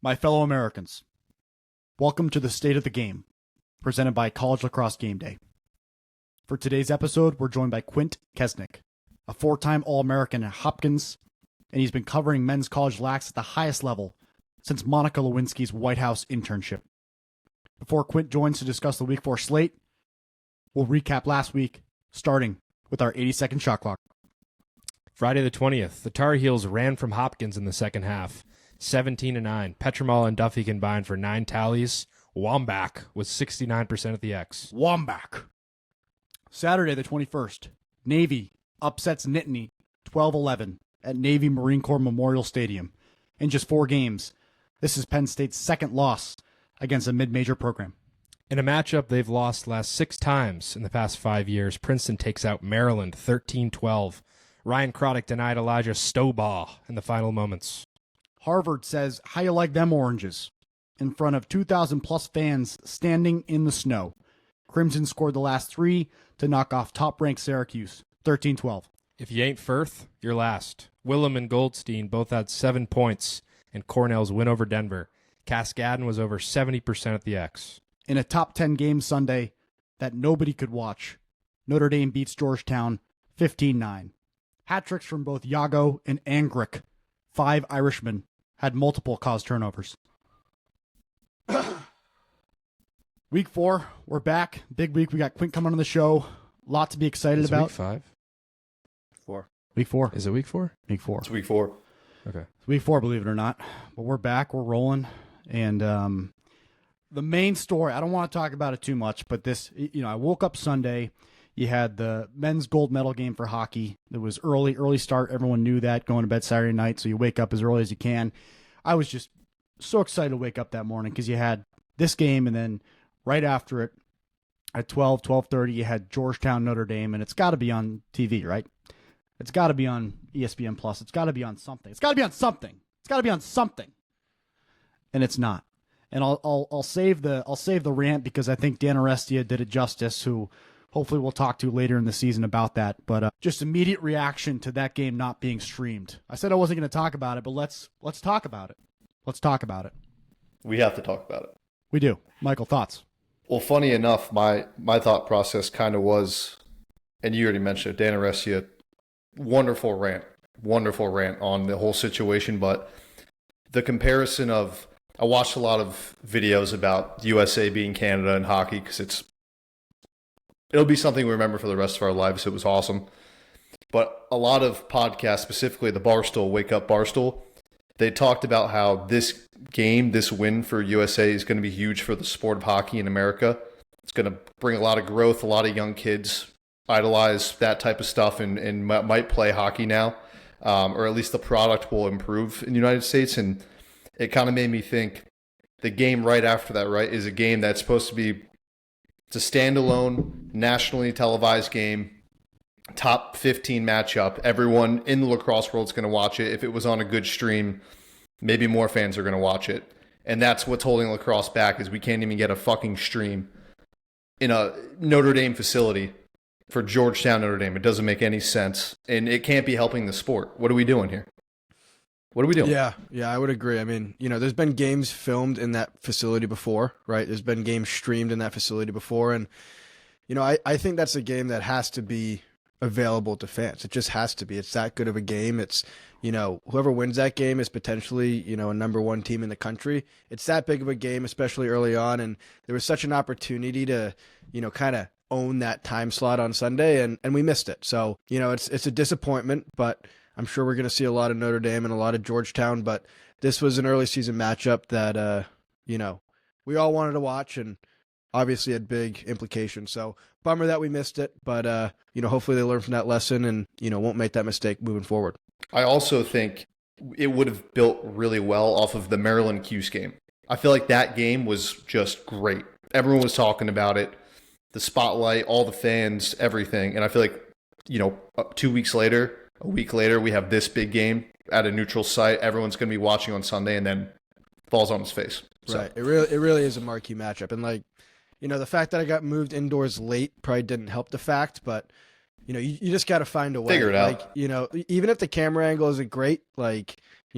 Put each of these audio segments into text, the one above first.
My fellow Americans, welcome to the State of the Game, presented by College Lacrosse Gameday. For today's episode, we're joined by Quint Kessenich, a four-time All American at Hopkins, and he's been covering men's college lax at the highest level since Monica Lewinsky's White House internship. Before Quint joins to discuss the Week 4 slate, we'll recap last week, starting with our 80-second shot clock. Friday the 20th, the Tar Heels ran from Hopkins in the second half, 17-9. Petromall and Duffy combined for 9 tallies. Wambach was 69% at the X. Wambach. Saturday the 21st, Navy upsets Nittany 12-11 at Navy Marine Corps Memorial Stadium. In just 4 games, this is Penn State's second loss against a mid-major program. In a matchup they've lost last 6 times in the past 5 years, Princeton takes out Maryland 13-12. Ryan Croddick denied Elijah Stobaugh in the final moments. Harvard says, "How you like them oranges?" in front of 2,000-plus fans standing in the snow. Crimson scored the last 3 to knock off top-ranked Syracuse, 13-12. If you ain't Firth, you're last. Willem and Goldstein both had 7 points in Cornell's win over Denver. Cascadin was over 70% at the X. In a top 10 game Sunday that nobody could watch, Notre Dame beats Georgetown 15-9. Hat-tricks from both Yago and Angrick. 5 Irishmen had multiple caused turnovers. Week 4, we're back. Big week. We got Quint coming on the show. Lot to be excited about. Week 5? 4. Week 4. Is it week 4? Week 4. It's week 4. Okay. It's week 4, believe it or not. But we're back. We're rolling. And the main story, I don't want to talk about it too much, but this, I woke up Sunday. You had the men's gold medal game for hockey. It was early start. Everyone knew that, going to bed Saturday night, so you wake up as early as you can. I was just so excited to wake up that morning because you had this game, and then right after it, at 12:30, you had Georgetown, Notre Dame, and it's got to be on TV, right? It's got to be on ESPN Plus. It's got to be on something. It's got to be on something. It's got to be on something. And it's not. And I'll save the rant because I think Dan Arestia did it justice, who hopefully we'll talk to later in the season about that. But just immediate reaction to that game not being streamed. I said I wasn't going to talk about it, but let's talk about it. Let's talk about it. We have to talk about it. We do. Michael, thoughts? Well, funny enough, my thought process kind of was, and you already mentioned it, Dan Arestia, wonderful rant on the whole situation. But the comparison of, I watched a lot of videos about USA beating Canada in hockey because it'll be something we remember for the rest of our lives. It was awesome. But a lot of podcasts, specifically the Barstool, Wake Up Barstool, they talked about how this game, this win for USA is going to be huge for the sport of hockey in America. It's going to bring a lot of growth. A lot of young kids idolize that type of stuff and might play hockey now, or at least the product will improve in the United States. And it kind of made me think the game right after that, right, is a game that's supposed to be, it's a standalone, nationally televised game, top 15 matchup. Everyone in the lacrosse world is going to watch it. If it was on a good stream, maybe more fans are going to watch it. And that's what's holding lacrosse back, is we can't even get a fucking stream in a Notre Dame facility for Georgetown, Notre Dame. It doesn't make any sense. And it can't be helping the sport. What are we doing here? What are we doing? Yeah, I would agree. I mean, there's been games filmed in that facility before, right? There's been games streamed in that facility before. And, I think that's a game that has to be available to fans. It just has to be. It's that good of a game. It's, whoever wins that game is potentially, a number 1 team in the country. It's that big of a game, especially early on. And there was such an opportunity to, kind of own that time slot on Sunday, and we missed it. So, it's a disappointment, but I'm sure we're going to see a lot of Notre Dame and a lot of Georgetown, but this was an early season matchup that, we all wanted to watch and obviously had big implications. So bummer that we missed it, but, hopefully they learn from that lesson and, won't make that mistake moving forward. I also think it would have built really well off of the Maryland Cuse game. I feel like that game was just great. Everyone was talking about it, the spotlight, all the fans, everything. And I feel like, 2 weeks later, a week later, we have this big game at a neutral site. Everyone's going to be watching on Sunday, and then falls on his face. So. Right. It really is a marquee matchup. And the fact that I got moved indoors late probably didn't help the fact, but you just got to find a way. Figure it out. Even if the camera angle isn't great,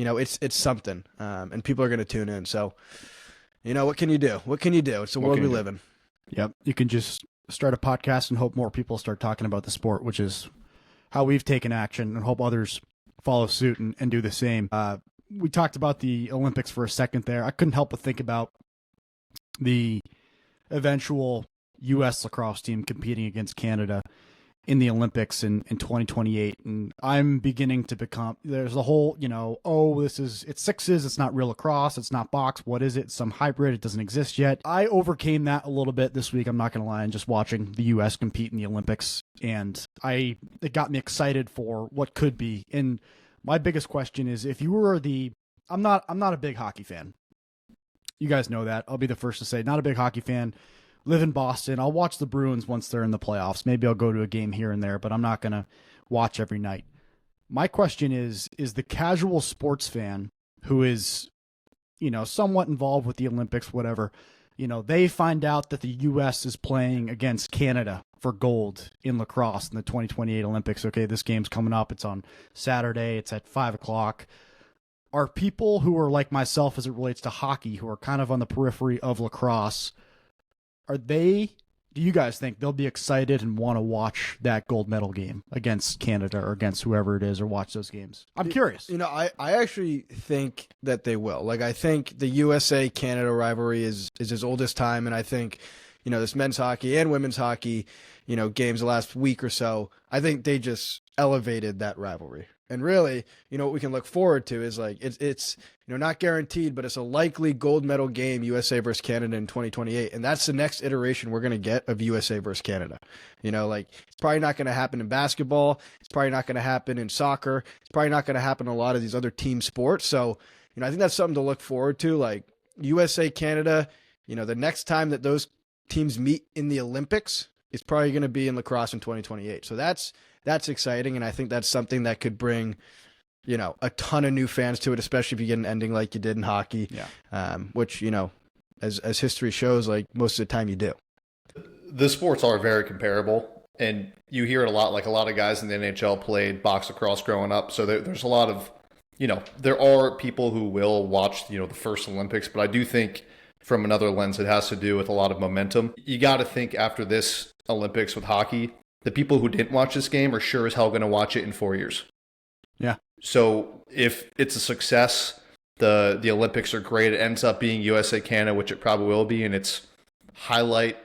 it's something, and people are going to tune in. So, what can you do? What can you do? It's the world we live in. Yep. You can just start a podcast and hope more people start talking about the sport, which is how we've taken action, and hope others follow suit and do the same. We talked about the Olympics for a second there. I couldn't help but think about the eventual U.S. lacrosse team competing against Canada in the Olympics in 2028. And I'm beginning to become, there's a whole, it's sixes, it's not real lacrosse, it's not box, what is it? Some hybrid, it doesn't exist yet. I overcame that a little bit this week, I'm not going to lie, and just watching the U.S. compete in the Olympics. And it got me excited for what could be. And my biggest question is, if you were I'm not a big hockey fan. You guys know that. I'll be the first to say, not a big hockey fan. Live in Boston. I'll watch the Bruins once they're in the playoffs. Maybe I'll go to a game here and there, but I'm not going to watch every night. My question is the casual sports fan who is, somewhat involved with the Olympics, whatever, they find out that the U.S. is playing against Canada for gold in lacrosse in the 2028 Olympics. Okay, this game's coming up. It's on Saturday. It's at 5:00. Are people who are like myself as it relates to hockey, who are kind of on the periphery of lacrosse, do you guys think they'll be excited and want to watch that gold medal game against Canada or against whoever it is, or watch those games? I'm curious. I actually think that they will. Like, I think the USA-Canada rivalry is as old as time, and I think, this men's hockey and women's hockey, games the last week or so, I think they just elevated that rivalry. And really, what we can look forward to is like it's not guaranteed, but it's a likely gold medal game, USA versus Canada in 2028, and that's the next iteration we're going to get of USA versus Canada. It's probably not going to happen in basketball. It's probably not going to happen in soccer. It's probably not going to happen in a lot of these other team sports. So, I think that's something to look forward to. Like USA Canada, the next time that those teams meet in the Olympics is probably going to be in lacrosse in 2028. So that's exciting, and I think that's something that could bring, a ton of new fans to it, especially if you get an ending like you did in hockey. Yeah. Which, as history shows, like most of the time you do. The sports are very comparable, and you hear it a lot. Like, a lot of guys in the NHL played box lacrosse growing up, so there's a lot of, there are people who will watch, the first Olympics, but I do think from another lens, it has to do with a lot of momentum. You got to think after this Olympics with hockey, the people who didn't watch this game are sure as hell going to watch it in 4 years. Yeah. So if it's a success, the Olympics are great. It ends up being USA Canada, which it probably will be, and it's highlight,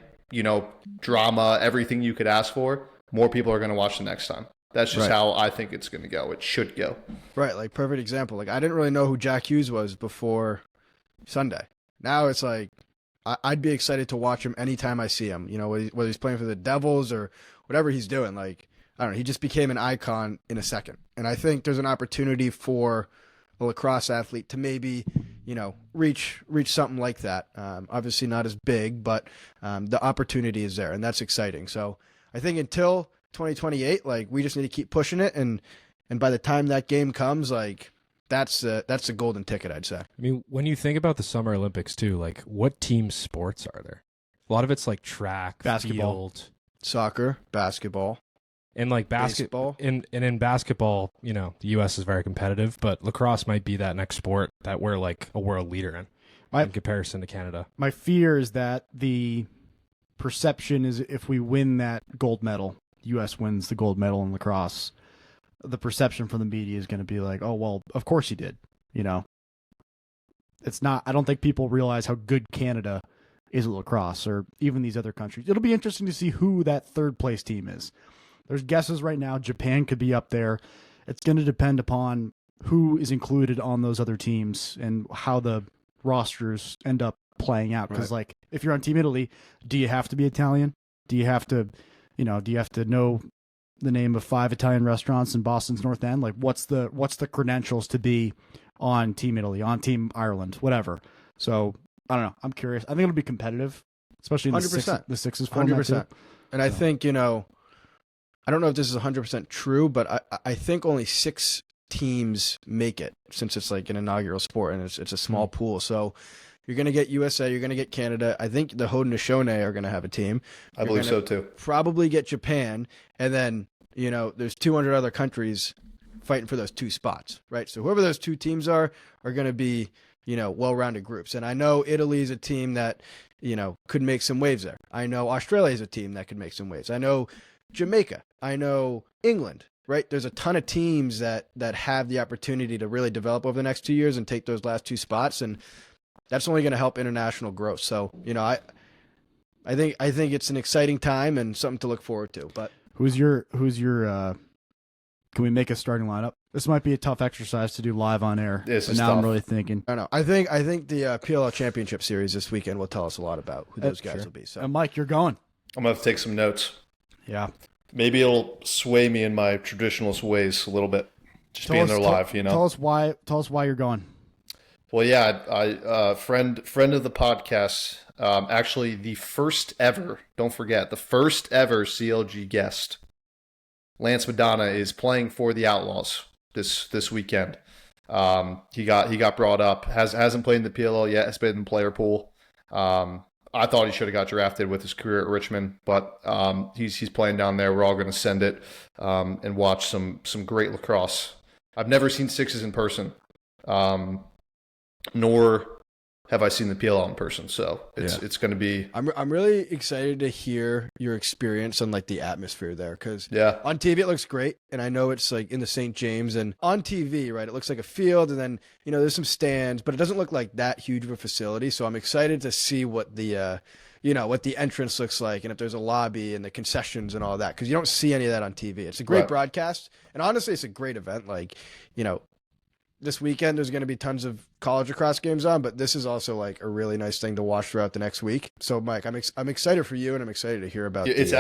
drama, everything you could ask for. More people are going to watch the next time. That's just how I think it's going to go. It should go. Right. Like, perfect example. Like, I didn't really know who Jack Hughes was before Sunday. Now it's like, I'd be excited to watch him anytime I see him, whether he's playing for the Devils or whatever he's doing. Like, I don't know, he just became an icon in a second. And I think there's an opportunity for a lacrosse athlete to maybe, reach something like that. Obviously not as big, but the opportunity is there, and that's exciting. So I think until 2028, like, we just need to keep pushing it. And by the time that game comes, like, that's the golden ticket, I'd say. I mean, when you think about the Summer Olympics too, like, what team sports are there? A lot of it's like track, basketball, field, soccer, basketball, and like baseball. And in basketball, the U.S. is very competitive, but lacrosse might be that next sport that we're like a world leader in comparison to Canada. My fear is that the perception is, if we win that gold medal, U.S. wins the gold medal in lacrosse, the perception from the media is going to be like, oh, well, of course he did. It's not, I don't think people realize how good Canada is at lacrosse, or even these other countries. It'll be interesting to see who that third place team is. There's guesses right now. Japan could be up there. It's going to depend upon who is included on those other teams and how the rosters end up playing out. Because, like, if you're on Team Italy, do you have to be Italian? Do you have to, know the name of 5 Italian restaurants in Boston's North End? Like, what's the credentials to be on Team Italy, on Team Ireland, whatever? So I don't know. I'm curious. I think it'll be competitive, especially in the sixes format. 100%. And I think, I don't know if this is 100% true, but I think only 6 teams make it, since it's like an inaugural sport and it's a small pool. So you're going to get USA, you're going to get Canada. I think the Haudenosaunee are going to have a team. I believe so too. Probably get Japan, and then, there's 200 other countries fighting for those 2 spots, right? So whoever those 2 teams are going to be, well-rounded groups. And I know Italy is a team that, could make some waves there. I know Australia is a team that could make some waves. I know Jamaica. I know England, right? There's a ton of teams that have the opportunity to really develop over the next 2 years and take those last 2 spots. And that's only going to help international growth. So, I think it's an exciting time and something to look forward to. But who's your can we make a starting lineup? This might be a tough exercise to do live on air. This but is now tough. I'm really thinking. I don't know. I think the PLL Championship Series this weekend will tell us a lot about who those guys will be. So, And Mike, you're going. I'm going to have to take some notes. Yeah. Maybe it'll sway me in my traditionalist ways a little bit. Just being there live, Tell us why you're going. Well, yeah, I friend of the podcast, actually the first ever, don't forget, the first ever CLG guest, Lance Madonna, is playing for the Outlaws this weekend. He got brought up, hasn't played in the PLL yet, has been in the player pool. I thought he should have got drafted with his career at Richmond, but he's playing down there. We're all going to send it and watch some great lacrosse. I've never seen Sixes in person, nor have I seen the PLL in person. So it's going to be. I'm really excited to hear your experience on like the atmosphere there, because on TV it looks great, and I know it's like in the St. James, and on TV, right, it looks like a field, and then there's some stands, but it doesn't look like that huge of a facility. So I'm excited to see what the what the entrance looks like, and if there's a lobby and the concessions and all that, because you don't see any of that on TV. It's a great broadcast, and honestly, it's a great event. Like this weekend there's going to be tons of college lacrosse games on, but this is also like a really nice thing to watch throughout the next week. So Mike, I'm excited for you, and I'm excited to hear about it's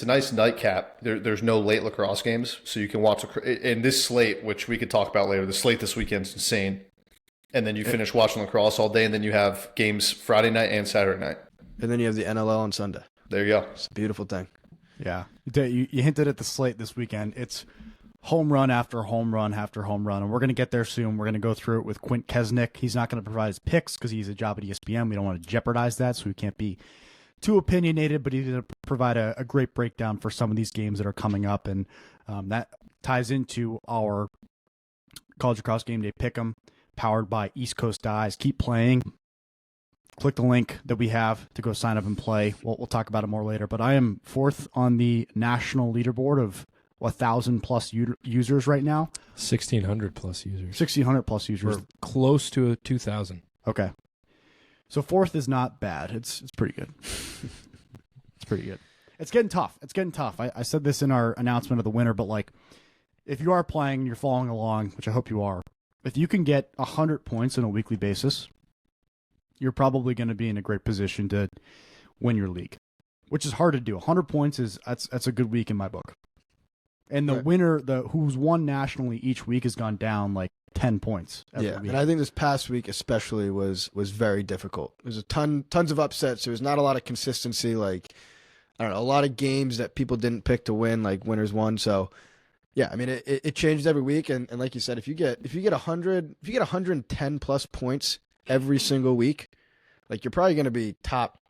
a nice nightcap. There's no late lacrosse games, so you can watch in this slate, which we could talk about later. The slate this weekend's insane, and then you finish watching lacrosse all day, and then you have games Friday night and Saturday night, and then you have the NLL on Sunday. There you go. It's a beautiful thing. Yeah, you hinted at the slate this weekend. It's home run after home run after home run, and we're going to get there soon. We're going to go through it with Quint Kessenich. He's not going to provide his picks because he's a job at ESPN. We don't want to jeopardize that, so we can't be too opinionated, but he's going to provide a great breakdown for some of these games that are coming up, and that ties into our College Lacrosse Game Day Pick'em, powered by East Coast Dyes. Keep playing. Click the link that we have to go sign up and play. We'll talk about it more later, but I am 4th on the national leaderboard of 1,000 plus users right now. 1,600 plus users. 1,600 plus users. We're close to 2,000. Okay. So 4th is not bad. It's pretty good. It's pretty good. It's getting tough. I said this in our announcement of the winner, but like, if you are playing and you're following along, which I hope you are, if you can get 100 points on a weekly basis, you're probably going to be in a great position to win your league, which is hard to do. 100 points that's a good week in my book. And the winner, who's won nationally each week, has gone down like 10 points. Every week. And I think this past week especially was very difficult. There's tons of upsets. There was not a lot of consistency. Like, I don't know, a lot of games that people didn't pick to win, like winners won. So, yeah, I mean, it changed every week. And like you said, if you get 110 plus points every single week, like you're probably going to be top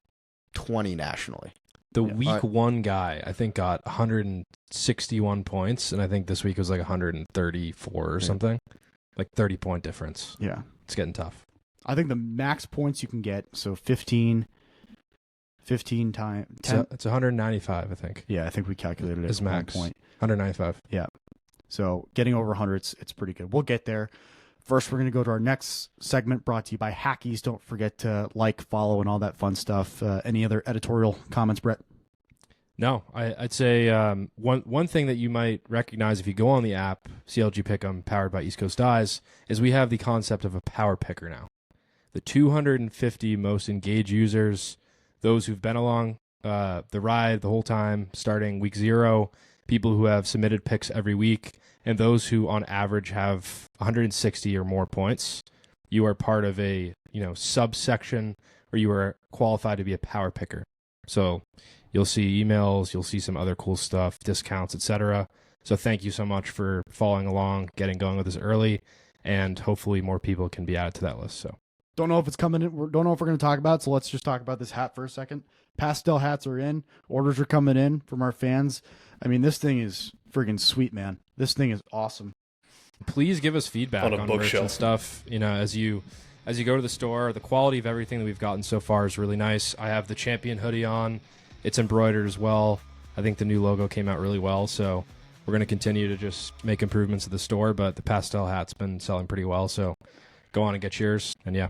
20 nationally. The week one guy, I think, got 161 points, and I think this week was like 134 or something. Like 30-point difference. Yeah. It's getting tough. I think the max points you can get, so 15 times 10. It's 195, I think. Yeah, I think we calculated it Is at one max. point. 195. Yeah. So getting over 100, it's pretty good. We'll get there. First, we're going to go to our next segment brought to you by Hackies. Don't forget to like, follow, and all that fun stuff. Any other editorial comments, Brett? No, I'd say one thing that you might recognize if you go on the app, CLG Pick'em, powered by East Coast Dyes, is we have the concept of a power picker now. The 250 most engaged users, those who've been along the ride the whole time, starting week 0, people who have submitted picks every week, and those who on average have 160 or more points. You are part of a subsection, or you are qualified to be a power picker. So you'll see emails, you'll see some other cool stuff, discounts, etc. So thank you so much for following along, getting going with this early, and hopefully more people can be added to that list. So don't know if it's coming in. Don't know if we're going to talk about it, so let's just talk about this hat for a second. Pastel hats are in. Orders are coming in from our fans. I mean, this thing is friggin' sweet, man. This thing is awesome. Please give us feedback On a on merch bookshelf. and stuff. As you go to the store, the quality of everything that we've gotten so far is really nice. I have the Champion hoodie on. It's embroidered as well. I think the new logo came out really well, so we're going to continue to just make improvements to the store, but the pastel hat's been selling pretty well, so go on and get yours, and yeah.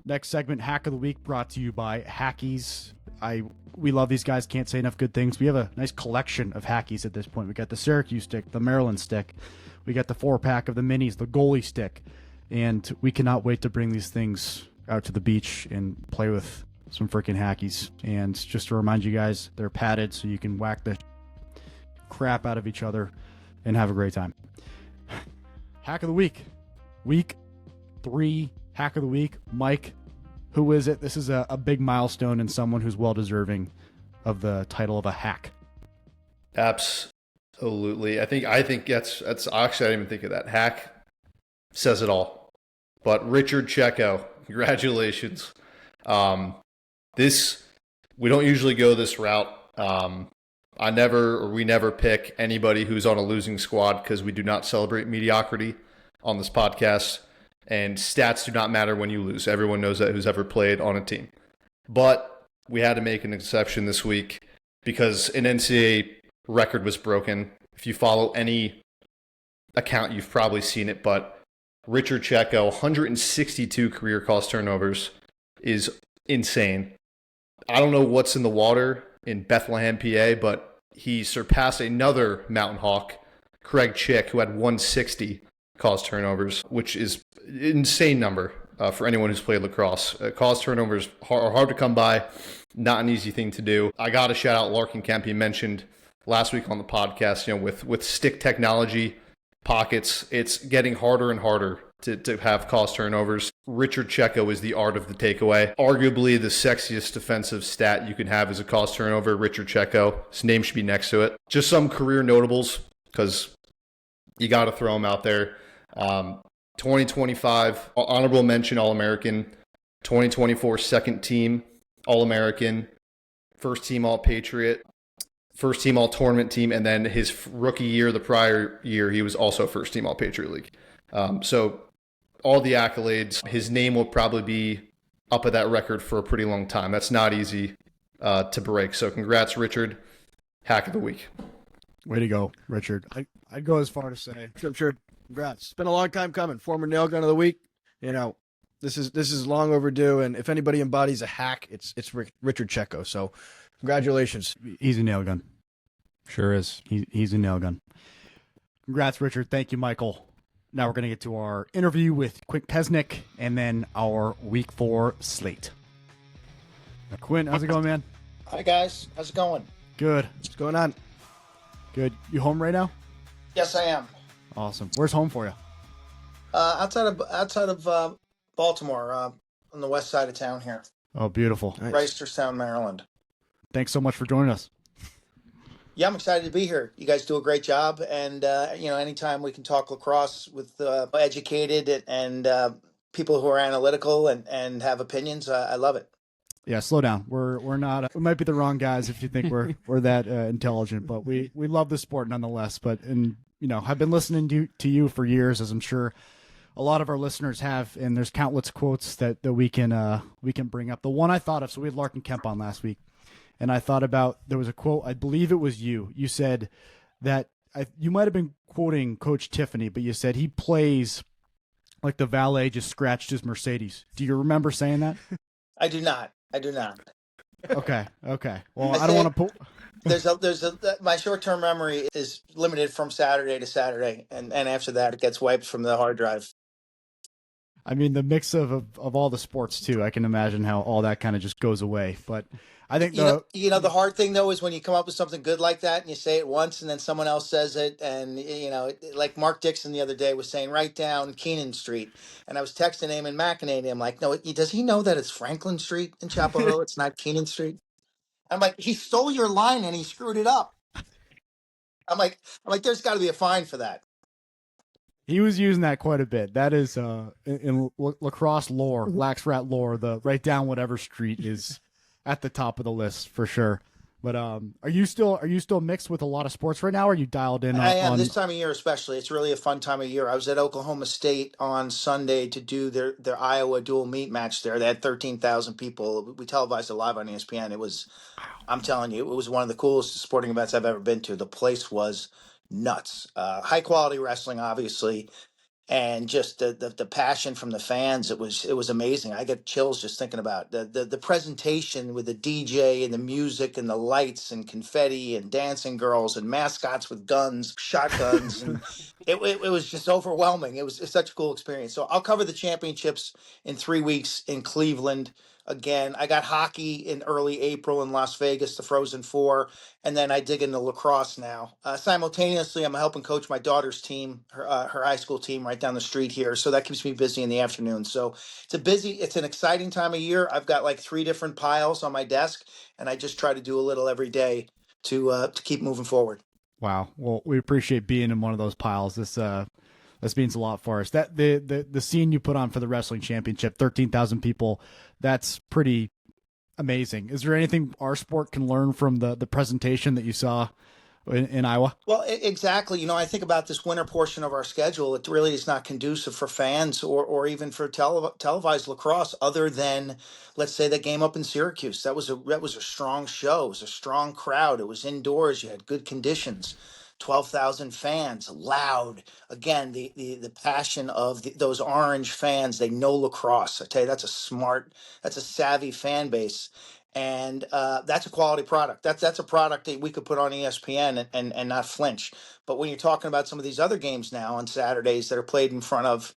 Next segment, Hack of the Week, brought to you by Hackies. We love these guys, can't say enough good things. We have a nice collection of Hackies at this point. We got the Syracuse stick, the Maryland stick. We got the 4-pack of the minis, the goalie stick. And we cannot wait to bring these things out to the beach and play with some freaking Hackies. And just to remind you guys, they're padded so you can whack the crap out of each other and have a great time. Hack of the Week. Week 3 Hack of the Week. Mike, who is it? This is a big milestone and someone who's well deserving of the title of a hack. Absolutely. I think that's actually, I didn't even think of that. Hack says it all. But Richard Checo, congratulations. We don't usually go this route. We never pick anybody who's on a losing squad because we do not celebrate mediocrity on this podcast. And stats do not matter when you lose. Everyone knows that who's ever played on a team. But we had to make an exception this week because an NCAA record was broken. If you follow any account, you've probably seen it, but Richard Checo, 162 career cost turnovers is insane. I don't know what's in the water in Bethlehem, PA, but he surpassed another Mountain Hawk, Craig Chick, who had 160 caused turnovers, which is an insane number for anyone who's played lacrosse. Caused turnovers are hard to come by, not an easy thing to do. I got to shout out Larkin Kemp. He mentioned last week on the podcast, with stick technology, pockets, it's getting harder and harder to have caused turnovers. Richard Checo is the art of the takeaway. Arguably the sexiest defensive stat you can have is a caused turnover. Richard Checo. His name should be next to it. Just some career notables, because you got to throw them out there. 2025, honorable mention All-American. 2024, second team All-American. First team All-Patriot. First team All-Tournament team. And then his rookie year, the prior year, he was also first team All-Patriot League. So all the accolades, his name will probably be up at that record for a pretty long time. That's not easy to break. So congrats, Richard. Hack of the Week. Way to go, Richard. I'd go as far to say, Sure. Congrats. It's been a long time coming. Former nail gun of the week. This is long overdue. And if anybody embodies a hack, it's Richard Checo. So congratulations. He's a nail gun. Sure is. He's a nail gun. Congrats, Richard. Thank you, Michael. Now we're going to get to our interview with Quint Kessenich and then our Week 4 slate. Quint, how's it going, man? Hi, guys. How's it going? Good. What's going on? Good. You home right now? Yes, I am. Awesome. Where's home for you? Outside of Baltimore, on the west side of town here. Oh, beautiful. Nice. Reisterstown, Maryland. Thanks so much for joining us. Yeah, I'm excited to be here. You guys do a great job, and anytime we can talk lacrosse with educated and people who are analytical and have opinions, I love it. Yeah, slow down. We're not. We might be the wrong guys if you think we're that intelligent, but we love the sport nonetheless. But I've been listening to you for years, as I'm sure a lot of our listeners have, and there's countless quotes that we can bring up. The one I thought of, so we had Larkin Kemp on last week. And I thought about, there was a quote, I believe it was you. You said that, you might have been quoting Coach Tiffany, but you said he plays like the valet just scratched his Mercedes. Do you remember saying that? I do not. Okay. Well, I don't want to pull. There's my short-term memory is limited from Saturday to Saturday, and after that it gets wiped from the hard drive. I mean, the mix of all the sports too. I can imagine how all that kind of just goes away. But I think the hard thing though is when you come up with something good like that and you say it once and then someone else says it, and like Mark Dixon the other day was saying, write down Keenan Street, and I was texting him and McEnany. I'm like, no, does he know that it's Franklin Street in Chapel Hill? It's not Keenan Street. I'm like, he stole your line and he screwed it up. I'm like, there's got to be a fine for that. He was using that quite a bit. That is in lacrosse lore, Lax Rat lore, the write down whatever street is at the top of the list for sure. But are you still mixed with a lot of sports right now? Or are you dialed in I am on this time of year, especially. It's really a fun time of year. I was at Oklahoma State on Sunday to do their Iowa dual meet match there. They had 13,000 people. We televised it live on ESPN. It was, I'm telling you, it was one of the coolest sporting events I've ever been to. The place was nuts. High quality wrestling, obviously, and just the passion from the fans. It was amazing. I get chills just thinking about the presentation with the DJ and the music and the lights and confetti and dancing girls and mascots with guns, shotguns, and it was just overwhelming. It's such a cool experience. So I'll cover the championships in 3 weeks in Cleveland. Again, I got hockey in early April in Las Vegas, the Frozen Four, and then I dig into lacrosse now. Simultaneously, I'm helping coach my daughter's team, her high school team right down the street here. So that keeps me busy in the afternoon. So it's an exciting time of year. I've got like 3 different piles on my desk, and I just try to do a little every day to keep moving forward. Wow. Well, we appreciate being in one of those piles. This means a lot for us. That the scene you put on for the wrestling championship, 13,000 people, that's pretty amazing. Is there anything our sport can learn from the presentation that you saw in Iowa? Well, exactly. I think about this winter portion of our schedule. It really is not conducive for fans or even for televised lacrosse, other than, let's say, that game up in Syracuse. That was a strong show. It was a strong crowd. It was indoors. You had good conditions. 12,000 fans, loud. Again, the passion of those orange fans. They know lacrosse. I tell you, that's a savvy fan base. And that's a quality product. That's a product that we could put on ESPN and not flinch. But when you're talking about some of these other games now on Saturdays that are played in front of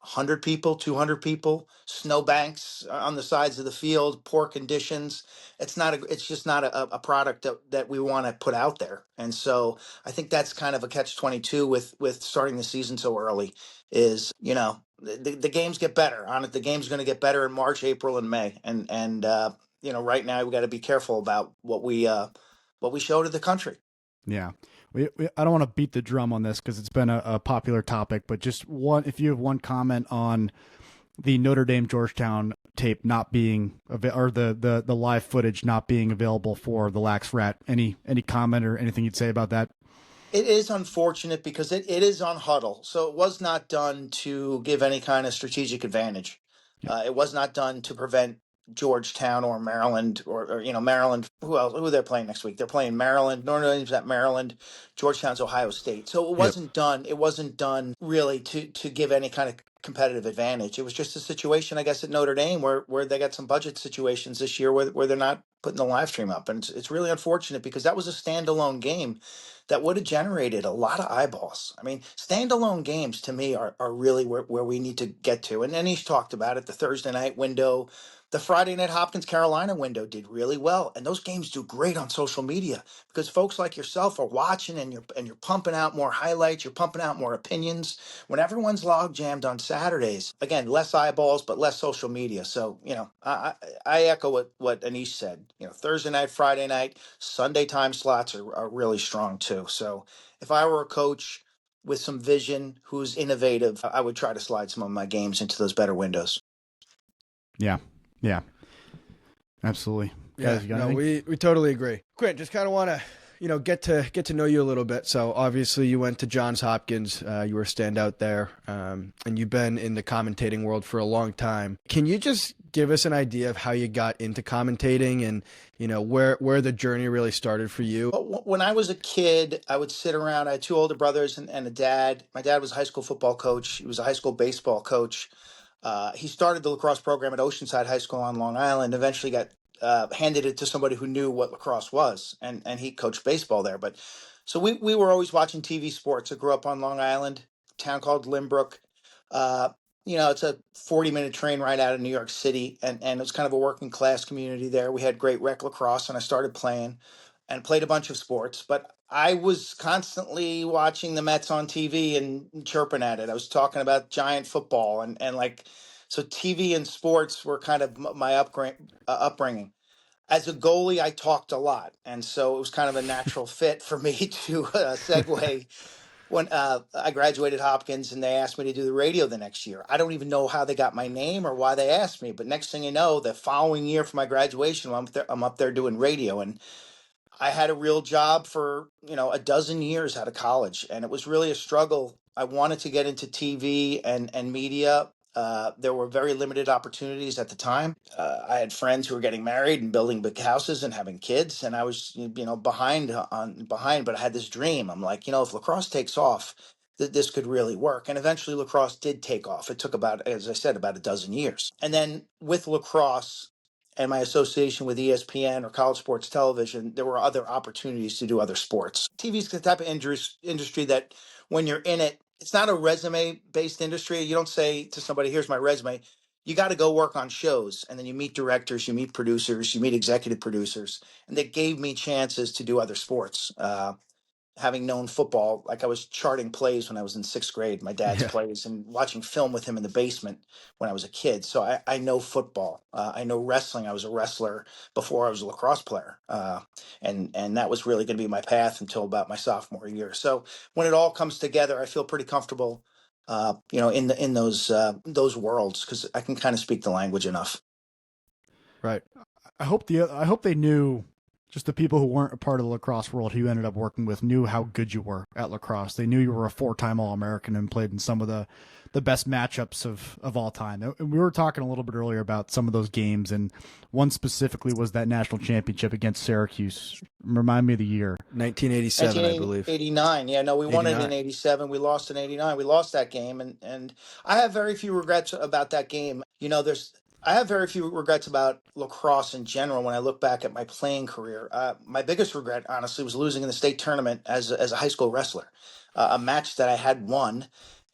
100 people, 200 people, snowbanks on the sides of the field, poor conditions. It's just not a product that we want to put out there. And so I think that's kind of a catch-22 with starting the season so early is, the games get better on it. The game's going to get better in March, April, and May. And right now we got to be careful about what we show to the country. Yeah. I don't want to beat the drum on this because it's been a popular topic, but just if you have one comment on the Notre Dame Georgetown tape not being or the live footage not being available for the Lax Rat, any comment or anything you'd say about that? It is unfortunate because it is on Huddle, so it was not done to give any kind of strategic advantage. It was not done to prevent Georgetown or Maryland or Maryland. Who they're playing next week? They're playing Maryland. Notre Dame's at Maryland. Georgetown's Ohio State. So it wasn't done. It wasn't done really to give any kind of competitive advantage. It was just a situation, I guess, at Notre Dame where they got some budget situations this year where they're not putting the live stream up, and it's really unfortunate because that was a standalone game that would have generated a lot of eyeballs. I mean, standalone games to me are really where we need to get to. And then he's talked about it, the Thursday night window. The Friday night Hopkins Carolina window did really well, and those games do great on social media because folks like yourself are watching and you're pumping out more highlights, you're pumping out more opinions. When everyone's log jammed on Saturdays, again, less eyeballs but less social media. So I echo what Anish said. Thursday night, Friday night, Sunday time slots are really strong too. So if I were a coach with some vision who's innovative, I would try to slide some of my games into those better windows. Yeah, absolutely. Yeah, no, we totally agree. Quint, just kind of want to, get to know you a little bit. So obviously you went to Johns Hopkins, you were a standout there, and you've been in the commentating world for a long time. Can you just give us an idea of how you got into commentating and, where the journey really started for you? When I was a kid, I would sit around. I had 2 older brothers and a dad. My dad was a high school football coach. He was a high school baseball coach. He started the lacrosse program at Oceanside High School on Long Island, eventually got handed it to somebody who knew what lacrosse was, and he coached baseball there. But so we were always watching TV sports. I grew up on Long Island, a town called Limbrook. It's a 40-minute train ride out of New York City, and it was kind of a working class community there. We had great rec lacrosse, and I started playing and played a bunch of sports, but I was constantly watching the Mets on TV and chirping at it. I was talking about giant football and so TV and sports were kind of my upbringing. As a goalie, I talked a lot, and so it was kind of a natural fit for me to segue when I graduated Hopkins and they asked me to do the radio the next year. I don't even know how they got my name or why they asked me, but next thing you know, the following year for my graduation, I'm up there doing radio. And I had a real job for, a dozen years out of college, and it was really a struggle. I wanted to get into TV and media. There were very limited opportunities at the time. I had friends who were getting married and building big houses and having kids, and I was, behind, but I had this dream. I'm like, if lacrosse takes off, this could really work. And eventually lacrosse did take off. It took about, as I said, about a dozen years. And then with lacrosse, and my association with ESPN or college sports television, there were other opportunities to do other sports. TV is the type of industry that when you're in it, it's not a resume based industry. You don't say to somebody, here's my resume. You got to go work on shows, and then you meet directors, you meet producers, you meet executive producers, and they gave me chances to do other sports. Having known football, like I was charting plays when I was in sixth grade, my dad's Yeah. plays, and watching film with him in the basement when I was a kid. So I know football. I know wrestling. I was a wrestler before I was a lacrosse player. And that was really going to be my path until about my sophomore year. So when it all comes together, I feel pretty comfortable, in those worlds, because I can kind of speak the language enough. Right. I hope they knew, just the people who weren't a part of the lacrosse world who you ended up working with knew how good you were at lacrosse. They knew you were a 4-time All American and played in some of the best matchups of all time. And we were talking a little bit earlier about some of those games, and one specifically was that national championship against Syracuse. Remind me of the year. 1987, I believe. 89. Yeah, no, we won it in 89. 87. We lost in 89. We lost that game. And I have very few regrets about that game. I have very few regrets about lacrosse in general when I look back at my playing career. My biggest regret, honestly, was losing in the state tournament as a high school wrestler, a match that I had won.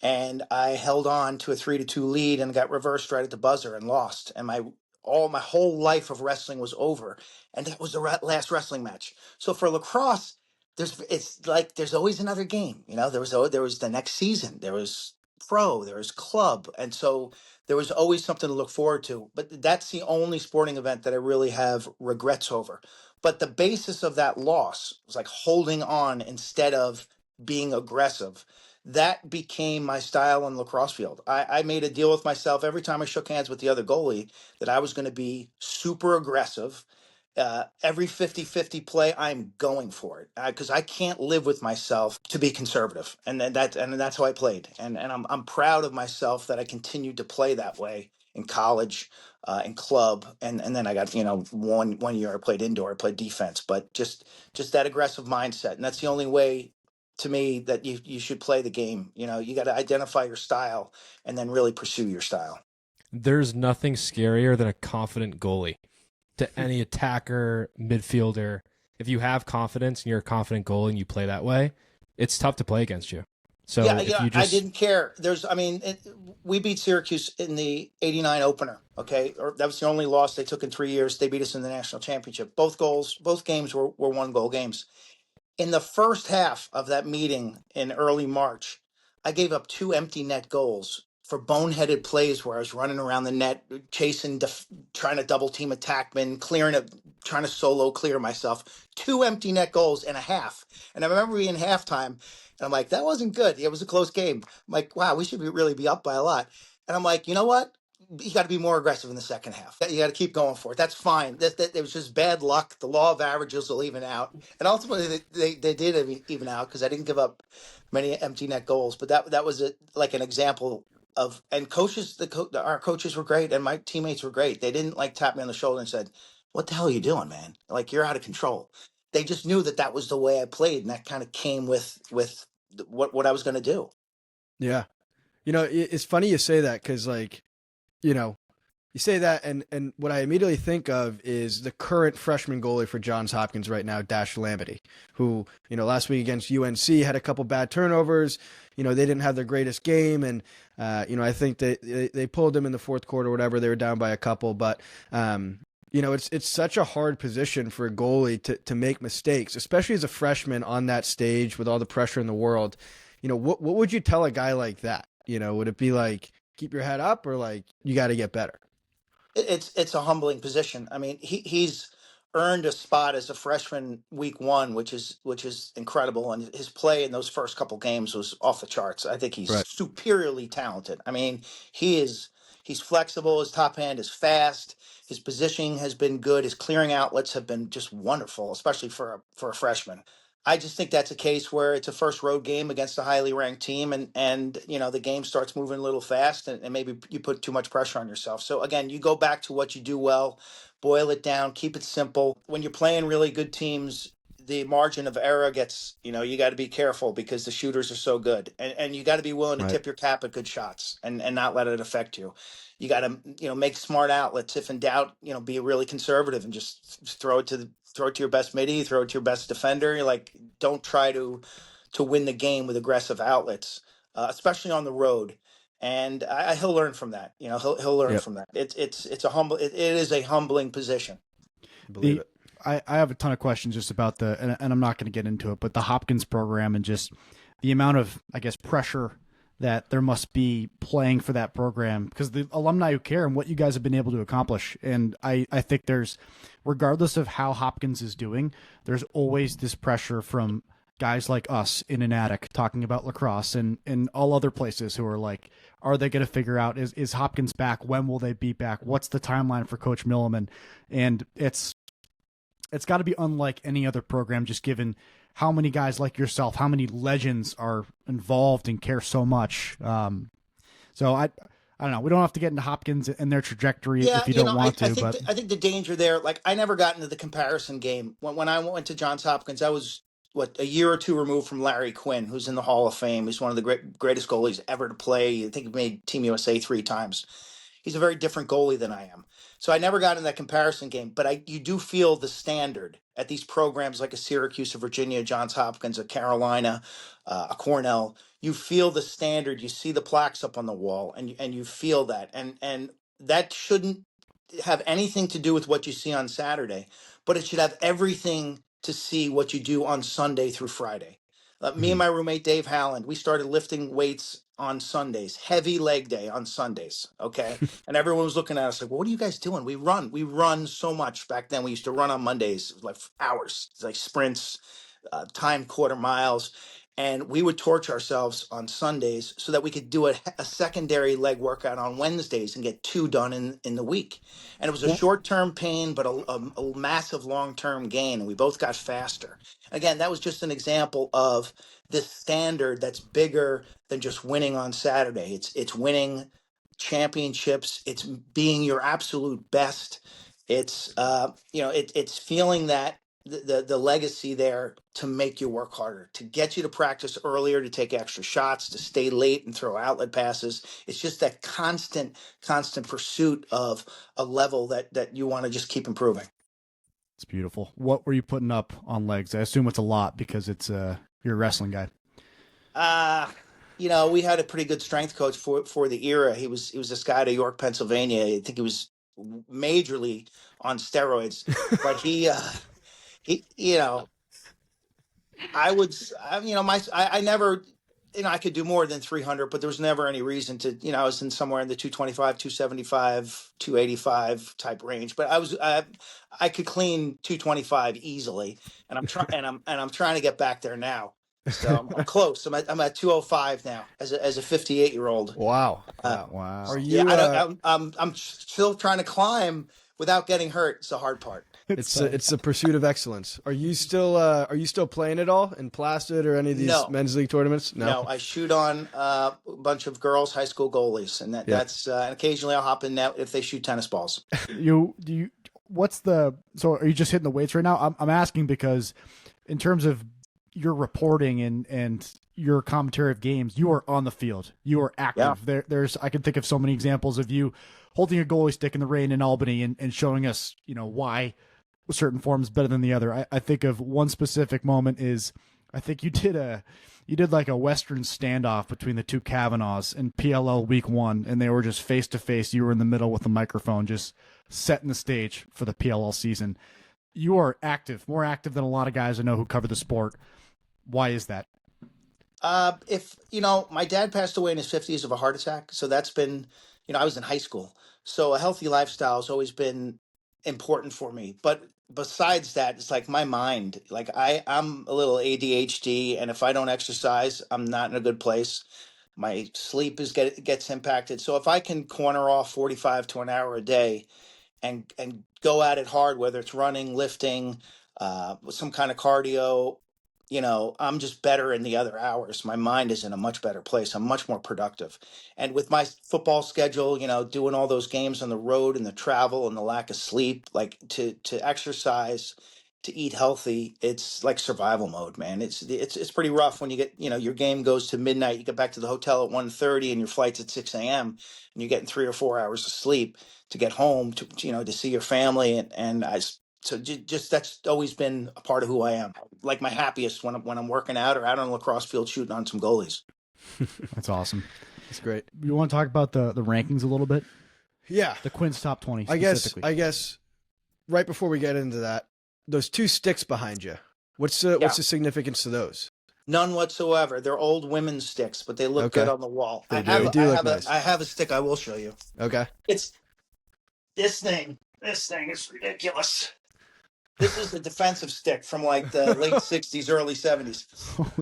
And I held on to a 3-2 lead and got reversed right at the buzzer and lost. And my whole life of wrestling was over. And that was the last wrestling match. So for lacrosse, it's like there's always another game. There was the next season. There was pro. There was club, and so there was always something to look forward to. But that's the only sporting event that I really have regrets over. But the basis of that loss was like holding on instead of being aggressive. That became my style on the lacrosse field. I made a deal with myself every time I shook hands with the other goalie that I was going to be super aggressive. Every 50-50 play, I'm going for it, because I can't live with myself to be conservative, and that's how I played, and I'm proud of myself that I continued to play that way in college, in club, and then I got, one year I played indoor, I played defense, but just that aggressive mindset, and that's the only way to me that you should play the game. You got to identify your style and then really pursue your style. There's nothing scarier than a confident goalie. To any attacker, midfielder, if you have confidence and you're a confident goalie and you play that way, it's tough to play against you. So Yeah, if you I just didn't care. We beat Syracuse in the '89 opener. Okay, that was the only loss they took in 3 years. They beat us in the national championship. Both games were 1-goal games. In the first half of that meeting in early March, I gave up 2 empty net goals for boneheaded plays where I was running around the net, chasing, trying to double team attackmen, trying to solo clear myself. 2 empty net goals and a half. And I remember being halftime, and I'm like, that wasn't good. It was a close game. I'm like, wow, we should really be up by a lot. And I'm like, you know what? You got to be more aggressive in the second half. You got to keep going for it. That's fine. It was just bad luck. The law of averages will even out, and ultimately they did even out because I didn't give up many empty net goals. But that was like an example of, and coaches, our coaches were great, and my teammates were great. They didn't like tap me on the shoulder and said, "What the hell are you doing, man? Like, you're out of control." They just knew that was the way I played, and that kind of came with what I was going to do. Yeah. It's funny you say that because, like, you say that, and what I immediately think of is the current freshman goalie for Johns Hopkins right now, Dash Lamity, who, last week against UNC had a couple bad turnovers. They didn't have their greatest game, and, I think they pulled him in the fourth quarter or whatever. They were down by a couple, but, it's such a hard position for a goalie to make mistakes, especially as a freshman on that stage with all the pressure in the world. What would you tell a guy like that? Would it be like, keep your head up, or like, you got to get better? It's a humbling position. I mean, he's earned a spot as a freshman week one, which is incredible, and his play in those first couple games was off the charts. I think he's Right. superiorly talented. I mean, he is He's flexible. His top hand is fast. His positioning has been good. His clearing outlets have been just wonderful, especially for a freshman. I just think that's a case where it's a first road game against a highly ranked team, and the game starts moving a little fast, and maybe you put too much pressure on yourself. So again, you go back to what you do well, boil it down, keep it simple. When you're playing really good teams, the margin of error gets, you got to be careful because the shooters are so good, and you got to be willing to Right. tip your cap at good shots and not let it affect you. You got to, make smart outlets. If in doubt, be really conservative and just throw it to your best midi, throw it to your best defender. Like, don't try to win the game with aggressive outlets, especially on the road. And he'll learn from that. He'll learn Yep. from that. It's a humble. It is a humbling position. Believe it. I have a ton of questions just about and I'm not going to get into it, but the Hopkins program and just the amount of, I guess, pressure that there must be playing for that program, because the alumni who care and what you guys have been able to accomplish. And I think there's, regardless of how Hopkins is doing, there's always this pressure from guys like us in an attic talking about lacrosse and all other places who are like, are they going to figure out, is Hopkins back? When will they be back? What's the timeline for Coach Milliman? And it's got to be unlike any other program, just given how many guys like yourself, how many legends are involved and care so much. So I don't know. We don't have to get into Hopkins and their trajectory if you don't want to. I think the danger there, like, I never got into the comparison game. When I went to Johns Hopkins, I was a year or two removed from Larry Quinn, who's in the Hall of Fame. He's one of the greatest goalies ever to play. I think he made Team USA 3 times. He's a very different goalie than I am. So I never got in that comparison game, but you do feel the standard at these programs like a Syracuse, a Virginia, Johns Hopkins, a Carolina, a Cornell. You feel the standard. You see the plaques up on the wall, and you feel that, and that shouldn't have anything to do with what you see on Saturday, but it should have everything to see what you do on Sunday through Friday. Me and my roommate Dave Halland, we started lifting weights on Sundays, heavy leg day on Sundays. Okay. And everyone was looking at us like, well, what are you guys doing? We run so much back then. We used to run on Mondays, like hours, like sprints, timed quarter miles. And we would torture ourselves on Sundays so that we could do a secondary leg workout on Wednesdays and get 2 done in the week. And it was a short-term pain, but a massive long-term gain. And we both got faster. Again, that was just an example of this standard that's bigger than just winning on Saturday. It's winning championships. It's being your absolute best. It's it's feeling that the legacy there to make you work harder, to get you to practice earlier, to take extra shots, to stay late and throw outlet passes. It's just that constant pursuit of a level that you want to just keep improving. It's beautiful. What were you putting up on legs? I assume it's a lot because you're a wrestling guy. We had a pretty good strength coach for the era. He was this guy out of York, Pennsylvania. I think he was majorly on steroids, but I never, I could do more than 300, but there was never any reason to, I was in somewhere in the 225, 275, 285 type range, but I could clean 225 easily. And I'm trying to get back there now. So I'm close. I'm at 205 now as a 58-year-old. Wow. Wow. Are you? I'm still trying to climb without getting hurt. It's the hard part. It's a pursuit of excellence. Are you still playing at all in Placid or any of these men's league tournaments? No, I shoot on a bunch of girls, high school goalies, and that's and occasionally I'll hop in net if they shoot tennis balls. So are you just hitting the weights right now? I'm asking because in terms of your reporting and your commentary of games, you are on the field. You are active. Yeah. I can think of so many examples of you holding a goalie stick in the rain in Albany and showing us, why a certain form is better than the other. I think of one specific moment is, I think you did like a Western standoff between the two Kavanaughs in PLL week 1, and they were just face to face. You were in the middle with the microphone, just setting the stage for the PLL season. You are active, more active than a lot of guys I know who cover the sport. Why is that? My dad passed away in his 50s of a heart attack. So that's been, I was in high school. So a healthy lifestyle has always been important for me. But besides that, it's like my mind, like I'm a little ADHD. And if I don't exercise, I'm not in a good place. My sleep gets impacted. So if I can corner off 45 to an hour a day and go at it hard, whether it's running, lifting, some kind of cardio, I'm just better in the other hours. My mind is in a much better place. I'm much more productive. And with my football schedule, doing all those games on the road and the travel and the lack of sleep, like to exercise, to eat healthy, it's like survival mode, man. It's pretty rough when you get, your game goes to midnight, you get back to the hotel at 1:30 and your flight's at 6 a.m. and you're getting 3 or 4 hours of sleep to get home to see your family. So just that's always been a part of who I am. Like my happiest when I'm working out or out on a lacrosse field shooting on some goalies. That's awesome. That's great. You want to talk about the rankings a little bit? Yeah. The Quint's top 20 I specifically. guess right before we get into that, those 2 sticks behind you, what's the significance to those? None whatsoever. They're old women's sticks, but they look good on the wall. They do look nice. I have a stick I will show you. Okay. It's this thing. This thing is ridiculous. This is the defensive stick from like the late 60s, early 70s.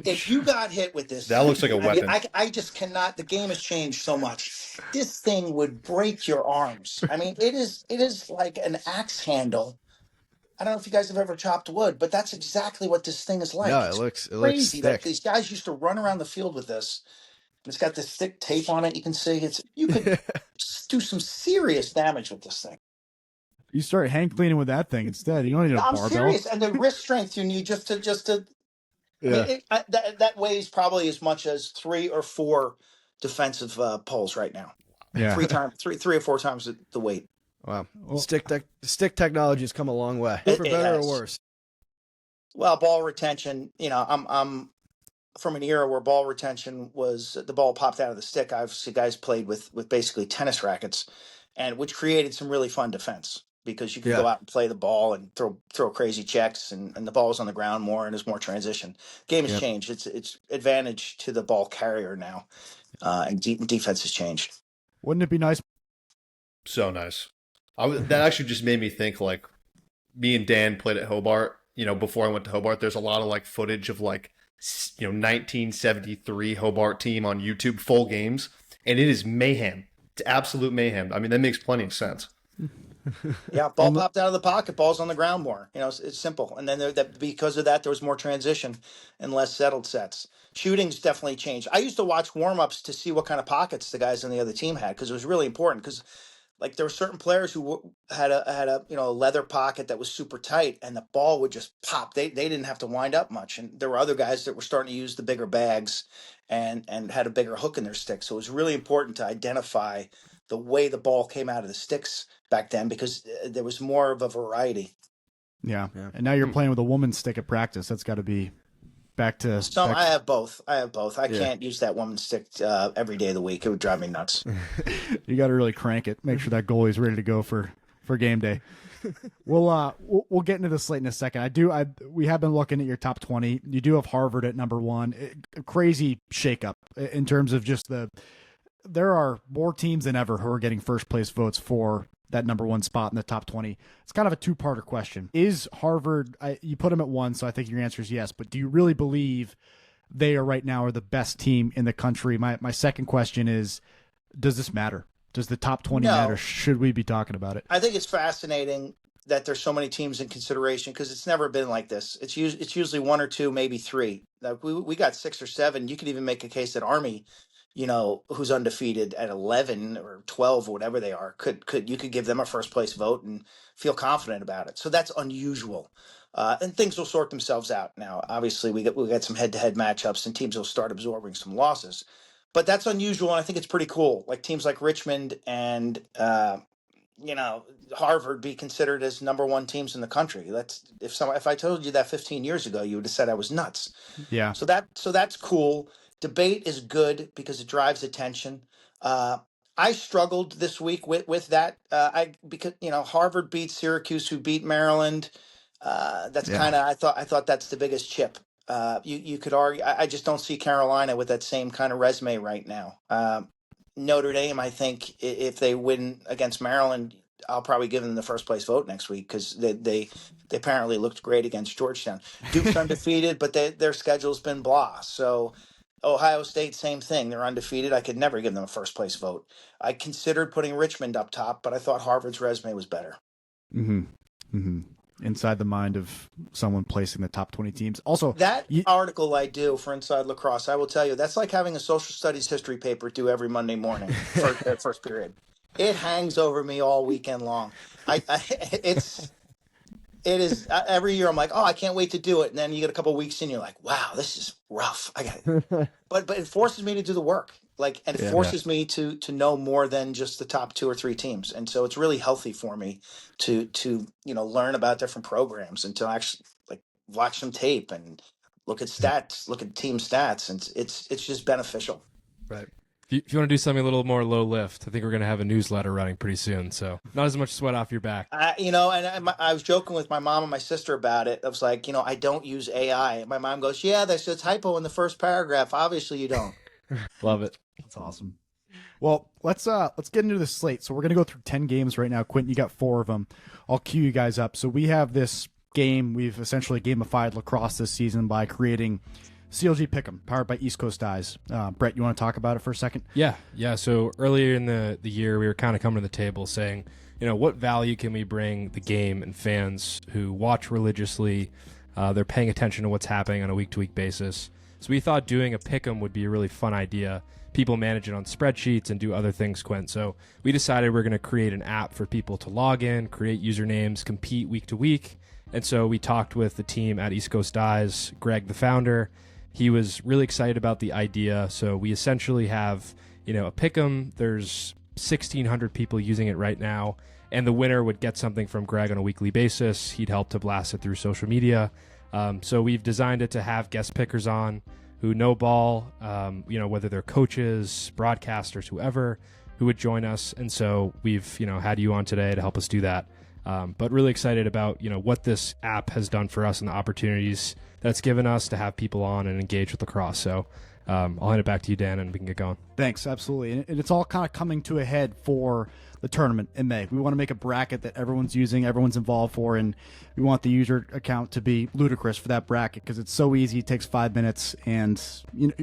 If you got hit with this, That looks like a weapon. I just cannot. The game has changed so much. This thing would break your arms. I mean, it is like an axe handle. I don't know if you guys have ever chopped wood, but that's exactly what this thing is like. No, it looks crazy. thick. Like these guys used to run around the field with this. It's got this thick tape on it. You can see you could do some serious damage with this thing. You start hand cleaning with that thing instead. You don't need a barbell. I'm serious, and the wrist strength you need just to. Yeah. I mean, that weighs probably as much as 3 or 4 defensive poles right now. Yeah, 3 or 4 times the weight. Wow. Well, Stick technology has come a long way, for better or worse. Well, ball retention, I'm from an era where ball retention was the ball popped out of the stick. I've seen guys played with basically tennis rackets, and which created some really fun defense because you could go out and play the ball and throw crazy checks, and the ball was on the ground more and there's more transition. Game has changed. It's advantage to the ball carrier now, and defense has changed. wouldn't it be nice? So nice. That actually just made me think, like, me and Dan played at Hobart, before I went to Hobart. There's a lot of like footage of 1973 Hobart team on YouTube, full games, and it is mayhem. It's absolute mayhem. I mean, that makes plenty of sense. Yeah, ball popped out of the pocket, ball's on the ground more. It's simple. And then because of that, there was more transition and less settled sets. Shooting's definitely changed. I used to watch warm-ups to see what kind of pockets the guys on the other team had because it was really important because like there were certain players who had a leather pocket that was super tight and the ball would just pop. They didn't have to wind up much. And there were other guys that were starting to use the bigger bags and had a bigger hook in their stick. So it was really important to identify the way the ball came out of the sticks back then because there was more of a variety. Yeah. And now you're playing with a woman's stick at practice. That's got to be back to I have both. I can't use that woman's stick every day of the week. It would drive me nuts. You got to really crank it. Make sure that goalie's ready to go for game day. We'll get into the slate in a second. We have been looking at your top 20. You do have Harvard at number 1. Crazy shakeup in terms of just there are more teams than ever who are getting first place votes for that number 1 spot in the top 20. It's kind of a 2-parter question. Is Harvard, you put them at 1, so I think your answer is yes, but do you really believe they are right now the best team in the country? My second question is, does this matter? Does the top 20 matter? Should we be talking about it? I think it's fascinating that there's so many teams in consideration because it's never been like this. It's usually 1 or 2, maybe 3. We got 6 or 7. You could even make a case that Army, who's undefeated at 11 or 12 or whatever they are, you could give them a first place vote and feel confident about it. So that's unusual. And things will sort themselves out. Now, obviously we got some head-to-head matchups and teams will start absorbing some losses, but that's unusual. And I think it's pretty cool. Like teams like Richmond and, Harvard be considered as number 1 teams in the country. If I told you that 15 years ago, you would have said I was nuts. Yeah. So that's cool. Debate is good because it drives attention. I struggled this week with that. Because Harvard beat Syracuse, who beat Maryland. That's kind of I thought that's the biggest chip. You could argue. I just don't see Carolina with that same kind of resume right now. Notre Dame, I think, if they win against Maryland, I'll probably give them the first place vote next week because they apparently looked great against Georgetown. Duke's undefeated, but their schedule's been blah. So Ohio State, same thing. They're undefeated. I could never give them a first place vote. I considered putting Richmond up top, but I thought Harvard's resume was better. Mm-hmm. Mm-hmm. Inside the mind of someone placing the top 20 teams. Also, that article I do for Inside Lacrosse, I will tell you, that's like having a social studies history paper due every Monday morning for first period. It hangs over me all weekend long. It is every year. I'm like, oh, I can't wait to do it. And then you get a couple of weeks in, you're like, wow, this is rough. I got it. But it forces me to do the work. And it forces me to know more than just the top 2 or 3 teams. And so it's really healthy for me to learn about different programs and to actually watch some tape and look at stats, look at team stats, and it's just beneficial. Right. If you want to do something a little more low lift, I think we're going to have a newsletter running pretty soon. So not as much sweat off your back. And I was joking with my mom and my sister about it. I was like, I don't use AI. And my mom goes, yeah, there's a typo in the first paragraph. Obviously you don't. Love it. That's awesome. Well, let's get into the slate. So we're going to go through 10 games right now. Quint, you got 4 of them. I'll cue you guys up. So we have this game. We've essentially gamified lacrosse this season by creating CLG Pick'em, powered by East Coast Eyes. Brett, you want to talk about it for a second? Yeah. So earlier in the year, we were kind of coming to the table saying, what value can we bring the game and fans who watch religiously? They're paying attention to what's happening on a week-to-week basis. So we thought doing a Pick'em would be a really fun idea. People manage it on spreadsheets and do other things, Quint. So we decided we're going to create an app for people to log in, create usernames, compete week to week. And so we talked with the team at East Coast Eyes, Greg, the founder. He was really excited about the idea. So we essentially have, a Pick'em. There's 1,600 people using it right now. And the winner would get something from Greg on a weekly basis. He'd help to blast it through social media. So we've designed it to have guest pickers on who know ball, whether they're coaches, broadcasters, whoever, who would join us. And so we've, had you on today to help us do that. But really excited about, what this app has done for us and the opportunities that it's given us to have people on and engage with lacrosse. So I'll hand it back to you, Dan, and we can get going. Thanks. Absolutely. And it's all kind of coming to a head for the tournament in May. We want to make a bracket that everyone's using, everyone's involved for, and we want the user account to be ludicrous for that bracket because it's so easy. It takes 5 minutes, and you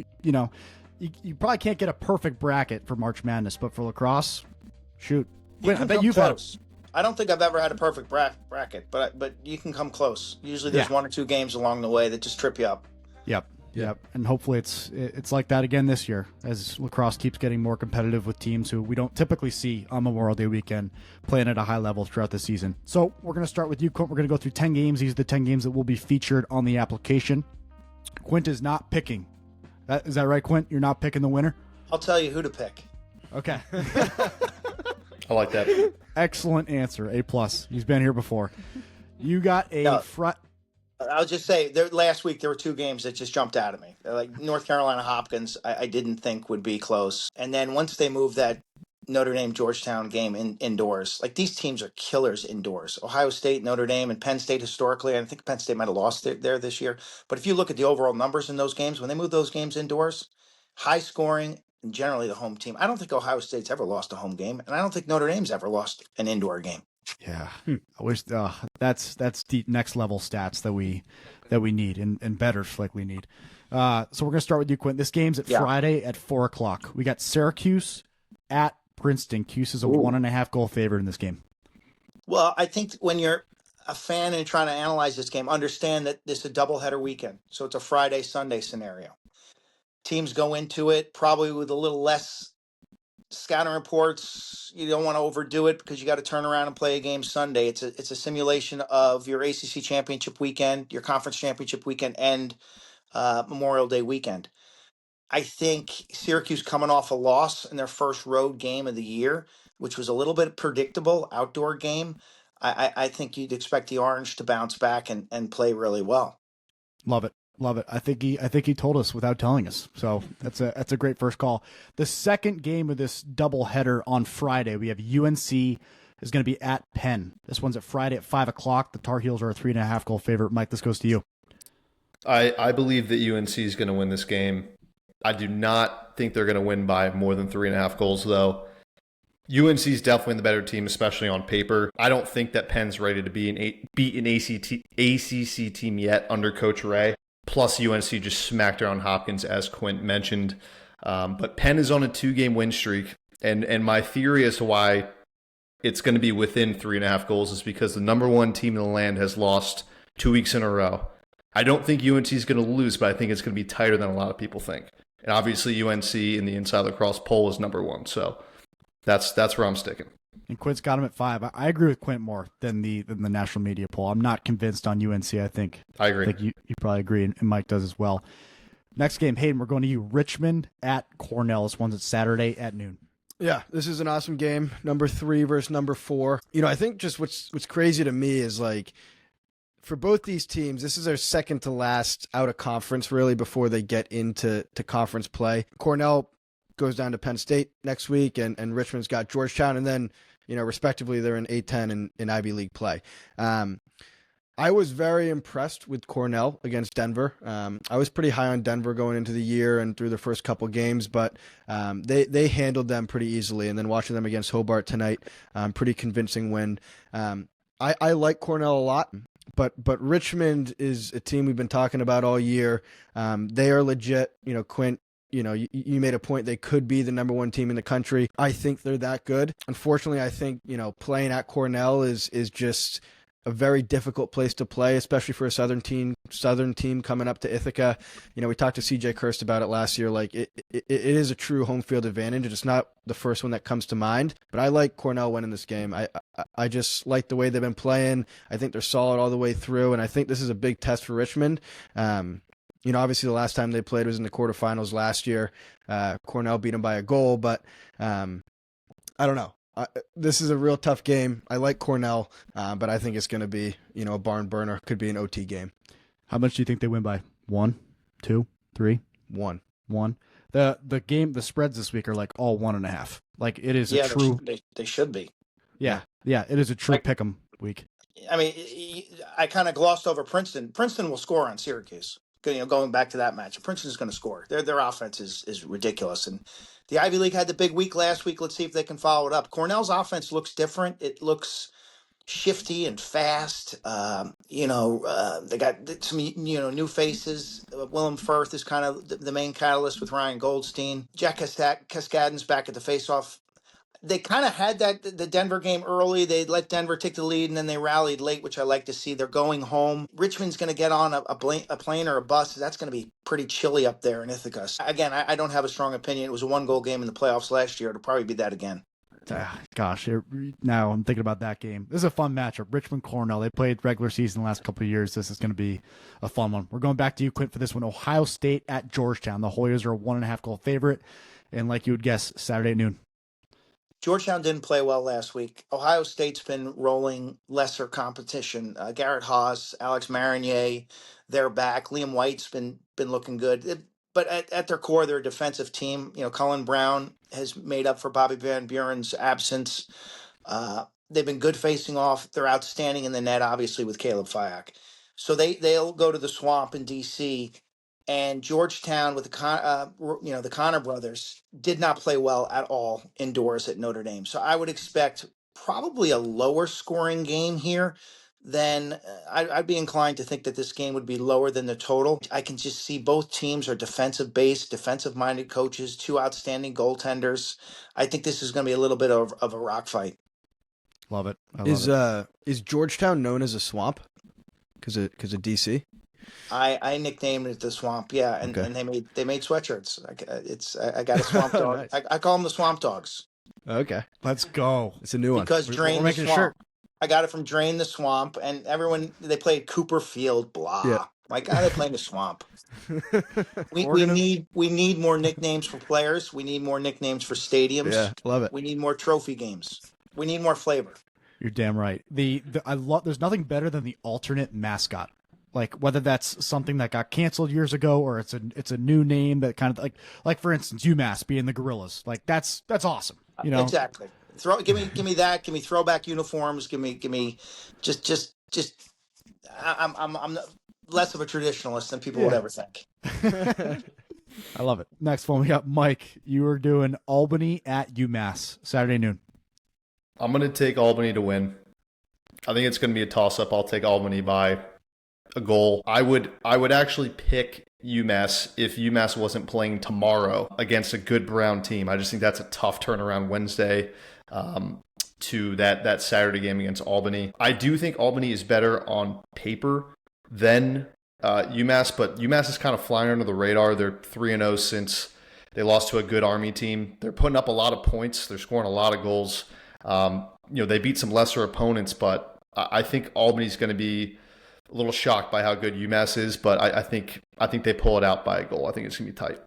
probably can't get a perfect bracket for March Madness, but for lacrosse, shoot. I bet you've had it. I don't think I've ever had a perfect bracket, but you can come close. Usually there's 1 or 2 games along the way that just trip you up. Yep. And hopefully it's like that again this year as lacrosse keeps getting more competitive with teams who we don't typically see on Memorial Day weekend playing at a high level throughout the season. So we're going to start with you, Quint. We're going to go through 10 games. These are the 10 games that will be featured on the application. Quint is not picking. Is that right, Quint? You're not picking the winner? I'll tell you who to pick. Okay. I like that. Excellent answer. A+. He's been here before. You got a I'll just say, last week there were 2 games that just jumped out at me. Like North Carolina Hopkins, I didn't think would be close. And then once they moved that Notre Dame Georgetown game indoors, like these teams are killers indoors. Ohio State, Notre Dame, and Penn State historically, I think Penn State might have lost there this year. But if you look at the overall numbers in those games, when they move those games indoors, high scoring, and generally the home team. I don't think Ohio State's ever lost a home game, and I don't think Notre Dame's ever lost an indoor game. Yeah, I wish that's deep next level stats that we need and better like we need. So we're gonna start with you, Quint. This game's at Friday at 4:00. We got Syracuse at Princeton. Cuse is a 1.5 goal favorite in this game. Well, I think when you're a fan and trying to analyze this game, understand that this is a doubleheader weekend, so it's a Friday Sunday scenario. Teams go into it probably with a little less scouting reports. You don't want to overdo it because you got to turn around and play a game Sunday. It's a simulation of your ACC championship weekend, your conference championship weekend, and Memorial Day weekend. I think Syracuse coming off a loss in their first road game of the year, which was a little bit predictable outdoor game. I think you'd expect the Orange to bounce back and play really well. Love it. I think he told us without telling us. So that's a great first call. The second game of this doubleheader on Friday, we have UNC is going to be at Penn. This one's at Friday at 5:00. The Tar Heels are a 3.5 goal favorite. Mike, this goes to you. I believe that UNC is going to win this game. I do not think they're going to win by more than 3.5 goals, though. UNC is definitely the better team, especially on paper. I don't think that Penn's ready to beat an ACC team yet under Coach Ray. Plus, UNC just smacked around Hopkins, as Quint mentioned. But Penn is on a 2-game win streak. And my theory as to why it's going to be within 3.5 goals is because the number 1 team in the land has lost 2 weeks in a row. I don't think UNC is going to lose, but I think it's going to be tighter than a lot of people think. And obviously, UNC in the Inside Lacrosse poll is number 1. So that's where I'm sticking. And Quint's got him at 5. I agree with Quint more than the national media poll. I'm not convinced on UNC. I think I agree. You probably agree, and Mike does as well. Next game, Hayden, we're going to you. Richmond at Cornell. This one's at Saturday at noon. Yeah, this is an awesome game. Number 3 versus number 4. I think just what's crazy to me is, like, for both these teams, this is their second to last out of conference, really, before they get into conference play. Cornell goes down to Penn State next week, and Richmond's got Georgetown, and then, respectively, they're in A-10 in Ivy League play. I was very impressed with Cornell against Denver. I was pretty high on Denver going into the year and through the first couple games, but they handled them pretty easily. And then watching them against Hobart tonight, pretty convincing win. I like Cornell a lot, but Richmond is a team we've been talking about all year. They are legit. Quint, you made a point they could be the number 1 team in the country. I think they're that good. Unfortunately, I think playing at Cornell is just a very difficult place to play, especially for a Southern team coming up to Ithaca. We talked to CJ Kirst about it last year. Like it is a true home field advantage. It's not the first one that comes to mind, but I like Cornell winning this game. I just like the way they've been playing. I think they're solid all the way through, and I think this is a big test for Richmond. Obviously the last time they played was in the quarterfinals last year. Cornell beat them by a goal, but I don't know. This is a real tough game. I like Cornell, but I think it's going to be, a barn burner. Could be an OT game. How much do you think they win by? 1, 2, 3? 1. 1. The spreads this week are like all 1.5. Like it is a true. They should be. Yeah, it is a true pick'em week. I mean, I kind of glossed over Princeton. Princeton will score on Syracuse. Going back to that match, Princeton's going to score. Their offense is ridiculous, and the Ivy League had the big week last week. Let's see if they can follow it up. Cornell's offense looks different. It looks shifty and fast. They got some new faces. Willem Firth is kind of the main catalyst with Ryan Goldstein. Jack Cascadden's back at the faceoff. They kind of had the Denver game early. They let Denver take the lead, and then they rallied late, which I like to see. They're going home. Richmond's going to get on a plane or a bus. That's going to be pretty chilly up there in Ithaca. Again, I don't have a strong opinion. It was a 1-goal game in the playoffs last year. It'll probably be that again. Gosh, now I'm thinking about that game. This is a fun matchup. Richmond-Cornell. They played regular season the last couple of years. This is going to be a fun one. We're going back to you, Quint, for this one. Ohio State at Georgetown. The Hoyas are a 1.5-goal favorite, and like you would guess, Saturday at noon. Georgetown didn't play well last week. Ohio State's been rolling lesser competition. Garrett Haas, Alex Marinier, they're back. Liam White's been looking good. But at their core, they're a defensive team. Cullen Brown has made up for Bobby Van Buren's absence. They've been good facing off. They're outstanding in the net, obviously, with Caleb Fyack. So they'll go to the Swamp in D.C., and Georgetown with the Connor brothers did not play well at all indoors at Notre Dame. So I would expect probably a lower scoring game here. Then I'd be inclined to think that this game would be lower than the total. I can just see both teams are defensive-based, defensive-minded coaches, 2 outstanding goaltenders. I think this is going to be a little bit of a rock fight. Love it. Is Georgetown known as a swamp because of DC? I nicknamed it the Swamp, yeah, and they made sweatshirts. I got a Swamp Dog. Nice. I call them the Swamp Dogs. Okay, let's go. It's a new one. Because Drain the Swamp. A shirt. I got it from Drain the Swamp, and they played Cooper Field, blah. Yeah. My God, they playing the Swamp. we need more nicknames for players. We need more nicknames for stadiums. Yeah, love it. We need more trophy games. We need more flavor. You're damn right. There's nothing better than the alternate mascot. Like whether that's something that got canceled years ago or it's a new name that kind of like for instance UMass being the Gorillas. Like that's awesome. Exactly. Give me that. Give me throwback uniforms. Give me just. I'm less of a traditionalist than people would ever think. I love it. Next one, we got Mike. You are doing Albany at UMass Saturday noon. I'm going to take Albany to win. I think it's going to be a toss-up. I'll take Albany by a goal. I would actually pick UMass if UMass wasn't playing tomorrow against a good Brown team. I just think that's a tough turnaround Wednesday to that Saturday game against Albany. I do think Albany is better on paper than UMass, but UMass is kind of flying under the radar. They're 3-0 since they lost to a good Army team. They're putting up a lot of points. They're scoring a lot of goals. They beat some lesser opponents, but I think Albany's going to be a little shocked by how good UMass is, but I think they pull it out by a goal. I think it's going to be tight.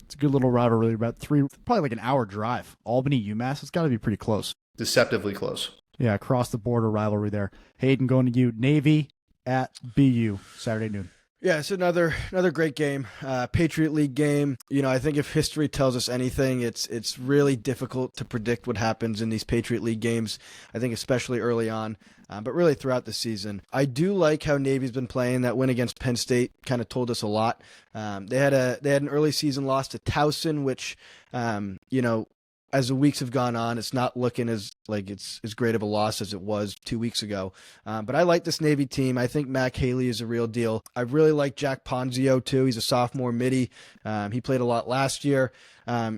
It's a good little rivalry, about probably like an hour drive. Albany, UMass, it's got to be pretty close. Deceptively close. Yeah, across the border rivalry there. Hayden, going to you. Navy at BU, Saturday noon. Yeah, it's another great game, Patriot League game. I think if history tells us anything, it's really difficult to predict what happens in these Patriot League games. I think especially early on, but really throughout the season. I do like how Navy's been playing. That win against Penn State kind of told us a lot. They had an early season loss to Towson, which as the weeks have gone on, it's not looking as great of a loss as it was 2 weeks ago. But I like this Navy team. I think Mac Haley is a real deal. I really like Jack Ponzio, too. He's a sophomore midi. He played a lot last year.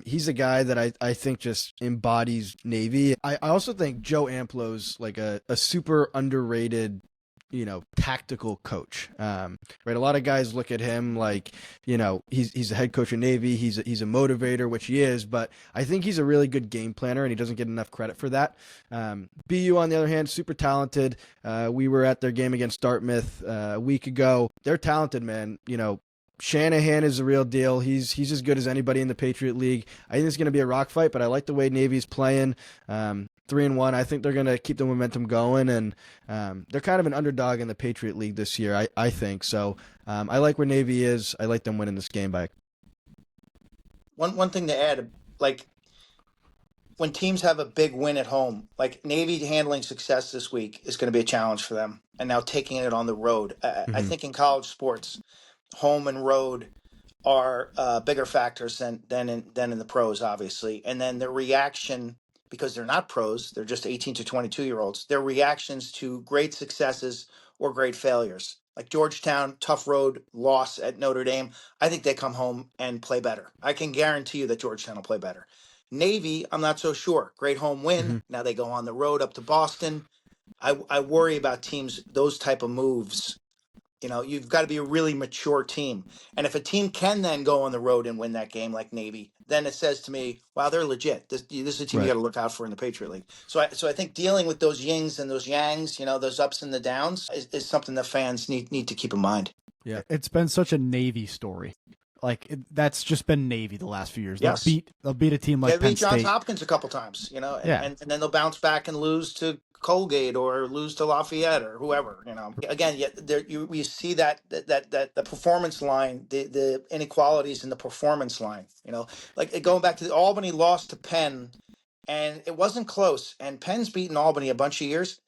He's a guy that I think just embodies Navy. I also think Joe Amplo's like a super underrated tactical coach. Right. A lot of guys look at him like, he's the head coach of Navy. He's a motivator, which he is, but I think he's a really good game planner and he doesn't get enough credit for that. BU, on the other hand, super talented. We were at their game against Dartmouth a week ago. They're talented, man. Shanahan is the real deal. He's as good as anybody in the Patriot League. I think it's going to be a rock fight, but I like the way Navy's playing. 3-1. I think they're going to keep the momentum going, and they're kind of an underdog in the Patriot League this year, I think. So I like where Navy is. I like them winning this game by. One thing to add, like when teams have a big win at home, like Navy handling success this week is going to be a challenge for them, and now taking it on the road. I think in college sports, home and road are bigger factors than in the pros, obviously, and then the reaction. Because they're not pros, they're just 18 to 22-year-olds. Their reactions to great successes or great failures. Like Georgetown, tough road loss at Notre Dame. I think they come home and play better. I can guarantee you that Georgetown will play better. Navy, I'm not so sure. Great home win. Mm-hmm. Now they go on the road up to Boston. I worry about teams, those type of moves. You've got to be a really mature team. And if a team can then go on the road and win that game like Navy, then it says to me, wow, they're legit. This is a team you got to look out for in the Patriot League. So I think dealing with those yings and those yangs, those ups and the downs is something that fans need to keep in mind. Yeah, it's been such a Navy story. That's just been Navy the last few years. Yes. They'll beat a team like Penn They beat Johns State. Hopkins a couple times, and then they'll bounce back and lose to Colgate or lose to Lafayette or whoever. Again, you see that the performance line, the inequalities in the performance line. Like going back to the Albany loss to Penn, and it wasn't close. And Penn's beaten Albany a bunch of years.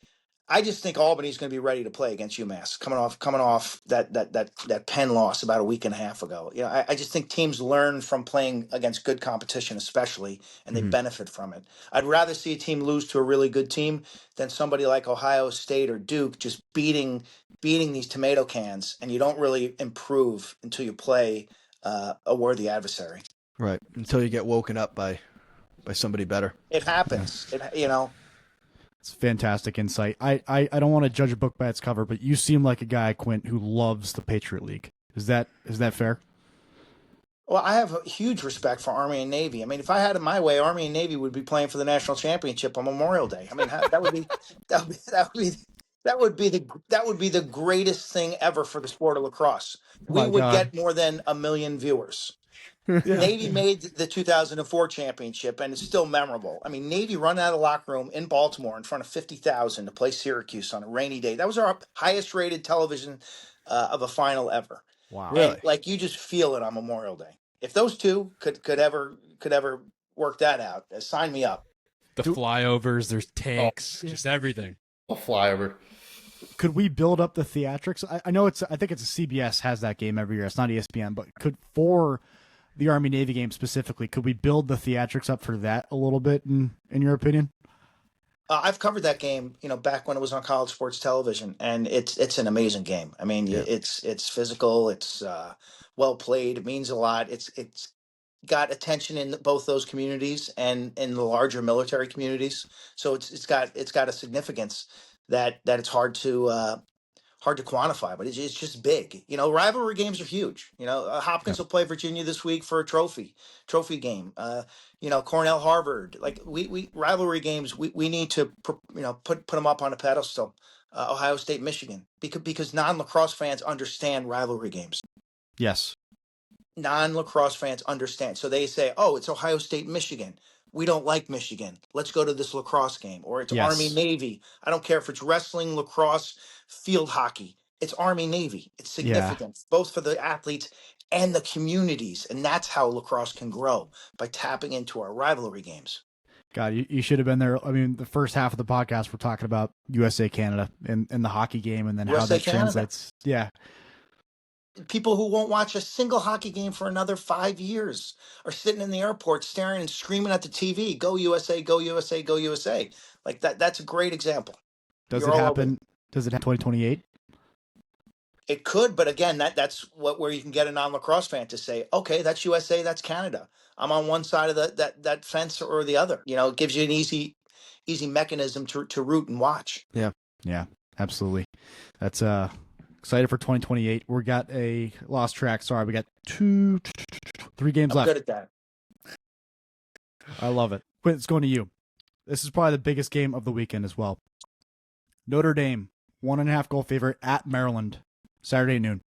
I just think Albany's going to be ready to play against UMass, coming off that Penn loss about a week and a half ago. I just think teams learn from playing against good competition, especially, and they benefit from it. I'd rather see a team lose to a really good team than somebody like Ohio State or Duke just beating these tomato cans, and you don't really improve until you play a worthy adversary. Right, until you get woken up by somebody better. It happens. It's fantastic insight. I don't want to judge a book by its cover, but you seem like a guy, Quint, who loves the Patriot League. Is that fair? Well, I have a huge respect for Army and Navy. I mean, if I had it my way, Army and Navy would be playing for the national championship on Memorial Day. I mean, that would be the greatest thing ever for the sport of lacrosse. We would get more than 1 million viewers. Navy made the 2004 championship, and it's still memorable. I mean, Navy run out of the locker room in Baltimore in front of 50,000 to play Syracuse on a rainy day. That was our highest-rated television of a final ever. Wow! Really? And, you just feel it on Memorial Day. If those two could ever work that out, sign me up. The flyovers, there's tanks, just everything. A flyover. Could we build up the theatrics? I know I think it's a CBS has that game every year. It's not ESPN, but for the Army-Navy game specifically, could we build the theatrics up for that a little bit, in your opinion? I've covered that game, back when it was on college sports television, and it's an amazing game. I mean, Yeah. it's physical, it's well played, it means a lot. It's got attention in both those communities and in the larger military communities. So it's got a significance that it's hard to quantify, but it's just big. Rivalry games are huge. Hopkins will play Virginia this week for a trophy game. Cornell, Harvard, like we rivalry games. We need to put them up on a pedestal. Ohio State, Michigan, because non-lacrosse fans understand rivalry games. Yes. Non-lacrosse fans understand. So they say, oh, it's Ohio State, Michigan. We don't like Michigan. Let's go to this lacrosse game. Or it's Yes. Army, Navy. I don't care if it's wrestling, lacrosse, field hockey. It's Army, Navy. It's significant, both for the athletes and the communities. And that's how lacrosse can grow, by tapping into our rivalry games. God, you should have been there. I mean, the first half of the podcast, we're talking about USA USA-Canada and the hockey game, and then how that USA-Canada. translates. Yeah. People who won't watch a single hockey game for another 5 years are sitting in the airport staring and screaming at the TV, "Go USA, go USA, go USA." Like that. That's a great example. Does You're it all happen? over. Does it happen 2028? It could, but again, that's where you can get a non-lacrosse fan to say, "Okay, that's USA, that's Canada. I'm on one side of that fence or the other." It gives you an easy mechanism to root and watch. Yeah, absolutely. That's excited for 2028. We got a lost track. Sorry, we got 3 games I'm left. good at that. I love it. Quint, it's going to you. This is probably the biggest game of the weekend as well. Notre Dame, 1.5 goal favorite at Maryland, Saturday noon.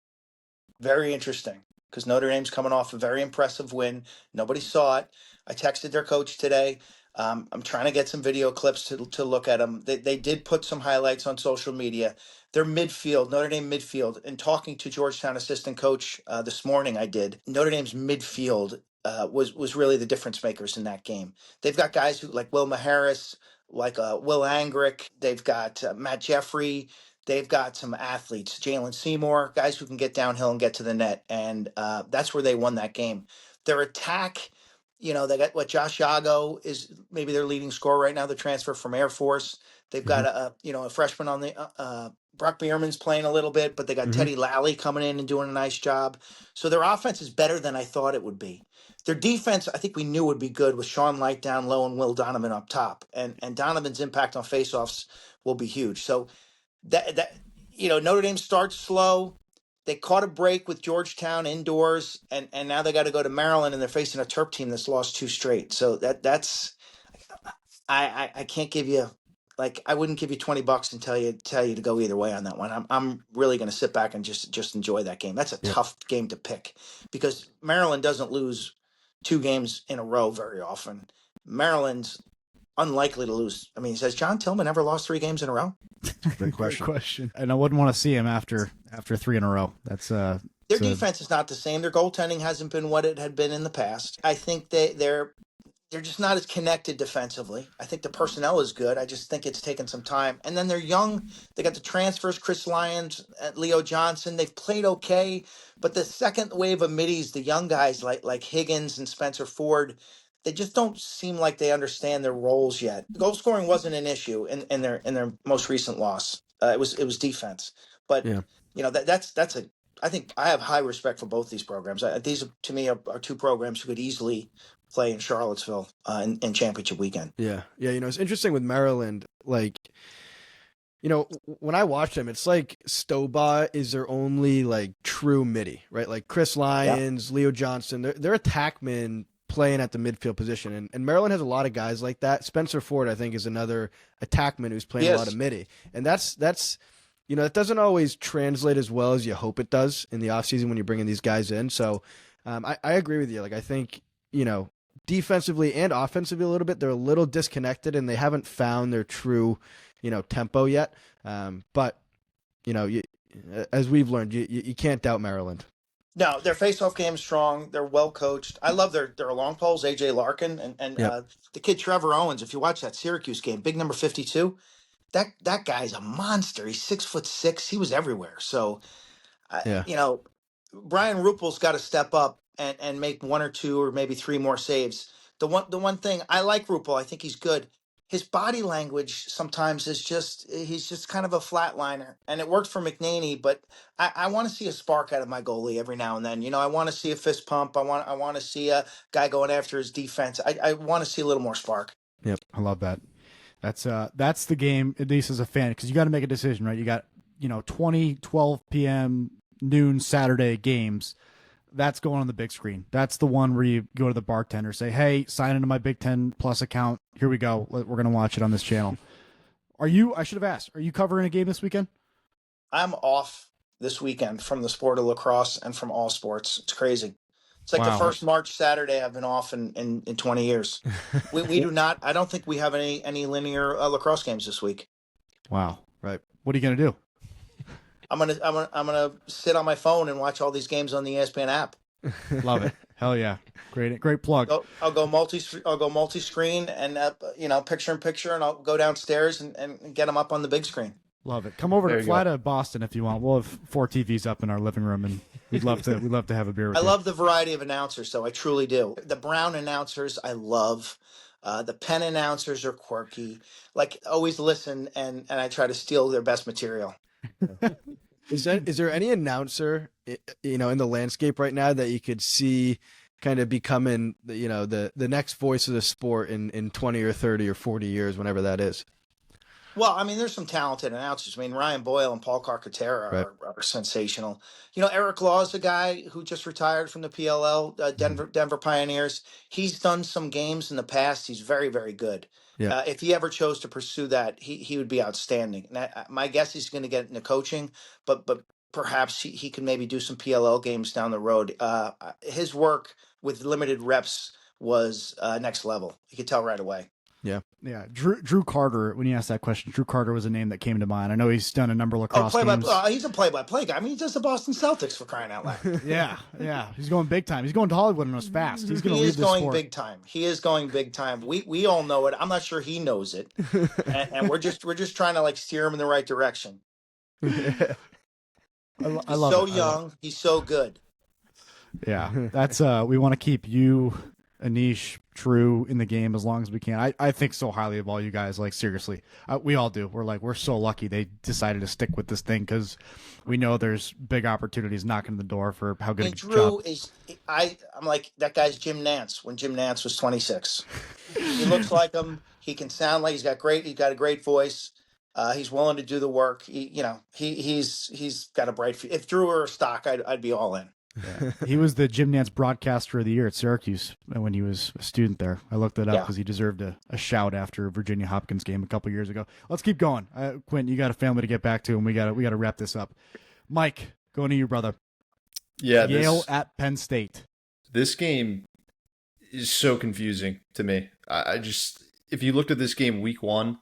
Very interesting, because Notre Dame's coming off a very impressive win. Nobody saw it. I texted their coach today. I'm trying to get some video clips to look at them. They did put some highlights on social media. Their midfield, Notre Dame midfield, and talking to Georgetown assistant coach this morning, I did. Notre Dame's midfield was really the difference makers in that game. They've got guys who like Will Maharis, like Will Angrick. They've got Matt Jeffrey. They've got some athletes, Jalen Seymour, guys who can get downhill and get to the net. And that's where they won that game. Their attack, they got Josh Yago is maybe their leading scorer right now, the transfer from Air Force. They've got a freshman on the Brock Bierman's playing a little bit, but they got Teddy Lally coming in and doing a nice job. So their offense is better than I thought it would be. Their defense, I think we knew would be good with Sean Light down low and Will Donovan up top. And Donovan's impact on faceoffs will be huge. So Notre Dame starts slow. They caught a break with Georgetown indoors, and now they got to go to Maryland, and they're facing a Terp team that's lost 2 straight. So that's I can't give you, like, I wouldn't give you $20 and tell you to go either way on that one. I'm really going to sit back and just enjoy that game. That's a tough game to pick, because Maryland doesn't lose 2 games in a row very often. Maryland's unlikely to lose. I mean, has John Tillman ever lost 3 games in a row? Good question. Great question. And I wouldn't want to see him after 3 in a row. That's their defense is not the same. Their goaltending hasn't been what it had been in the past. I think they're just not as connected defensively. I think the personnel is good. I just think it's taken some time. And then they're young. They got the transfers, Chris Lyons, Leo Johnson. They've played okay, but the second wave of middies, the young guys like Higgins and Spencer Ford, they just don't seem like they understand their roles yet. Goal scoring wasn't an issue in their most recent loss. It was defense. But that's a. I think I have high respect for both these programs. These to me are 2 programs who could easily play in Charlottesville in championship weekend. Yeah. It's interesting with Maryland. Like, when I watch them, it's like Stoba is their only like true midi, right? Like Chris Lyons, Leo Johnson, they're attackmen playing at the midfield position. And Maryland has a lot of guys like that. Spencer Ford, I think, is another attackman who's playing a lot of midi. And that's it doesn't always translate as well as you hope it does in the offseason when you're bringing these guys in. So I agree with you. Like, I think, defensively and offensively a little bit, they're a little disconnected and they haven't found their true, tempo yet. But, as we've learned, you can't doubt Maryland. No, their face-off game is strong. They're well coached. I love their long poles, AJ Larkin and the kid Trevor Owens. If you watch that Syracuse game, big number 52, that guy's a monster. He's 6'6". He was everywhere. So, Brian Rupel's got to step up and make 1 or 2 or maybe 3 more saves. The one thing I like Rupel, I think he's good. his body language sometimes is he's just kind of a flatliner. And it worked for McNaney, but I want to see a spark out of my goalie every now and then. You know, I want to see a fist pump. I want to see a guy going after his defense. I want to see a little more spark. Yep, I love that. That's the game, at least as a fan, because you got to make a decision, right? You got 12 p.m. noon Saturday games. That's going on the big screen. That's the one where you go to the bartender, say, hey, sign into my Big Ten Plus account. Here we go. We're going to watch it on this channel. I should have asked, are you covering a game this weekend? I'm off this weekend from the sport of lacrosse and from all sports. It's crazy. It's like Wow. the first March Saturday I've been off in 20 years. We do not, I don't think we have any linear lacrosse games this week. Wow. Right. What are you going to do? I'm gonna sit on my phone and watch all these games on the ESPN app. Love it. Hell yeah. Great plug. I'll go multi-screen and picture in picture, and I'll go downstairs and get them up on the big screen. Love it. Come over There to you fly go. to Boston if you want. We'll have 4 TVs up in our living room, and we'd love to have a beer with I you. love the variety of announcers, though. I truly do. The Brown announcers, I love. The Penn announcers are quirky. Like, always listen, and I try to steal their best material. Is there any announcer, in the landscape right now that you could see kind of becoming, the next voice of the sport in 20 or 30 or 40 years, whenever that is? Well, I mean, there's some talented announcers. I mean, Ryan Boyle and Paul Carcaterra are sensational. Eric Law is a guy who just retired from the PLL, Denver Pioneers. He's done some games in the past. He's very, very good. Yeah. If he ever chose to pursue that, he would be outstanding. And my guess he's going to get into coaching, but perhaps he can maybe do some PLL games down the road. His work with limited reps was next level. You could tell right away. Yeah. Drew Carter, when you asked that question, Drew Carter was a name that came to mind. I know he's done a number of lacrosse games. He's a play-by-play guy. I mean, he does the Boston Celtics, for crying out loud. Yeah. He's going big time. He's going to Hollywood and was fast. He's going to leave this sport. Big time. He is going big time. We all know it. I'm not sure he knows it, and we're just trying to steer him in the right direction. I love so it. young. He's so good. Yeah, that's we want to keep you, Anish, True in the game as long as we can. I think so highly of all you guys. Like, seriously, we all do. We're so lucky they decided to stick with this thing because we know there's big opportunities knocking the door for how good a Drew job. I'm like, that guy's Jim Nance when Jim Nance was 26. He looks like him. He can sound like he's got a great voice. He's willing to do the work. He's got a bright future. If Drew were a stock, I'd be all in. Yeah. He was the Jim Nance Broadcaster of the Year at Syracuse when he was a student there. I looked it up because he deserved a shout after a Virginia Hopkins game a couple years ago. Let's keep going. Quint, you got a family to get back to, and we got to wrap this up. Mike, going to you, brother. Yeah, Yale at Penn State. This game is so confusing to me. I just, if you looked at this game week one,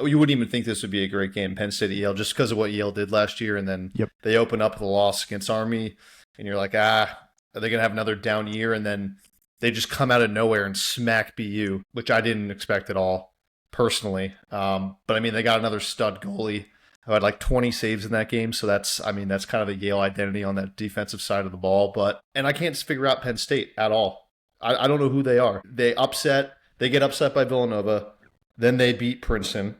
you wouldn't even think this would be a great game, Penn State Yale, just because of what Yale did last year, and then they open up with a loss against Army, and you're like, are they going to have another down year? And then they just come out of nowhere and smack BU, which I didn't expect at all, personally. But I mean, they got another stud goalie who had like 20 saves in that game, so that's kind of the Yale identity on that defensive side of the ball. And I can't figure out Penn State at all. I don't know who they are. They get upset by Villanova, then they beat Princeton,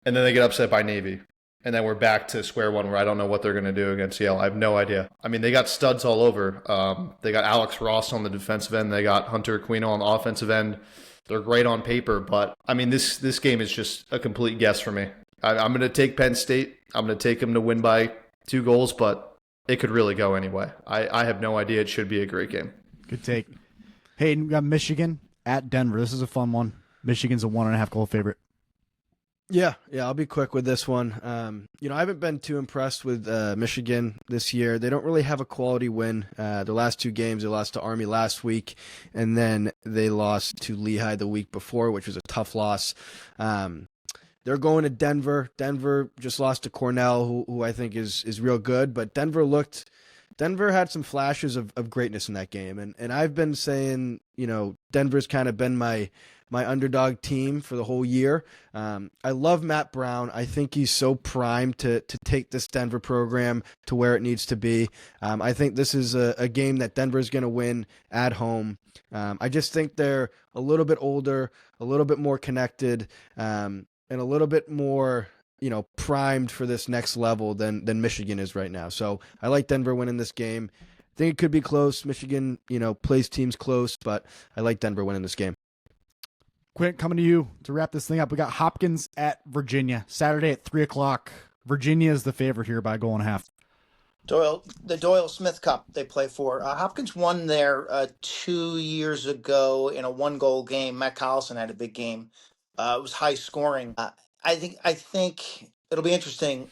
and then they get upset by Navy. And then we're back to square one where I don't know what they're going to do against Yale. I have no idea. I mean, they got studs all over. They got Alex Ross on the defensive end. They got Hunter Aquino on the offensive end. They're great on paper. But, I mean, this game is just a complete guess for me. I'm going to take Penn State. I'm going to take them to win by 2 goals, but it could really go anyway. I have no idea. It should be a great game. Good take. Hey, we got Michigan at Denver. This is a fun one. Michigan's a 1.5 goal favorite. Yeah, I'll be quick with this one. I haven't been too impressed with Michigan this year. They don't really have a quality win. The last 2 games, they lost to Army last week, and then they lost to Lehigh the week before, which was a tough loss. They're going to Denver. Denver just lost to Cornell, who I think is real good, but Denver had some flashes of greatness in that game, and I've been saying, Denver's kind of been my my underdog team for the whole year. I love Matt Brown. I think he's so primed to take this Denver program to where it needs to be. I think this is a game that Denver is going to win at home. I just think they're a little bit older, a little bit more connected, and a little bit more, primed for this next level than Michigan is right now. So I like Denver winning this game. I think it could be close. Michigan, plays teams close, but I like Denver winning this game. Quint, coming to you to wrap this thing up. We got Hopkins at Virginia, Saturday at 3:00. Virginia is the favorite here by a 1.5 goals. The Doyle Smith Cup they play for. Hopkins won there 2 years ago in a 1-goal game. Matt Collison had a big game. It was high scoring. I think it'll be interesting.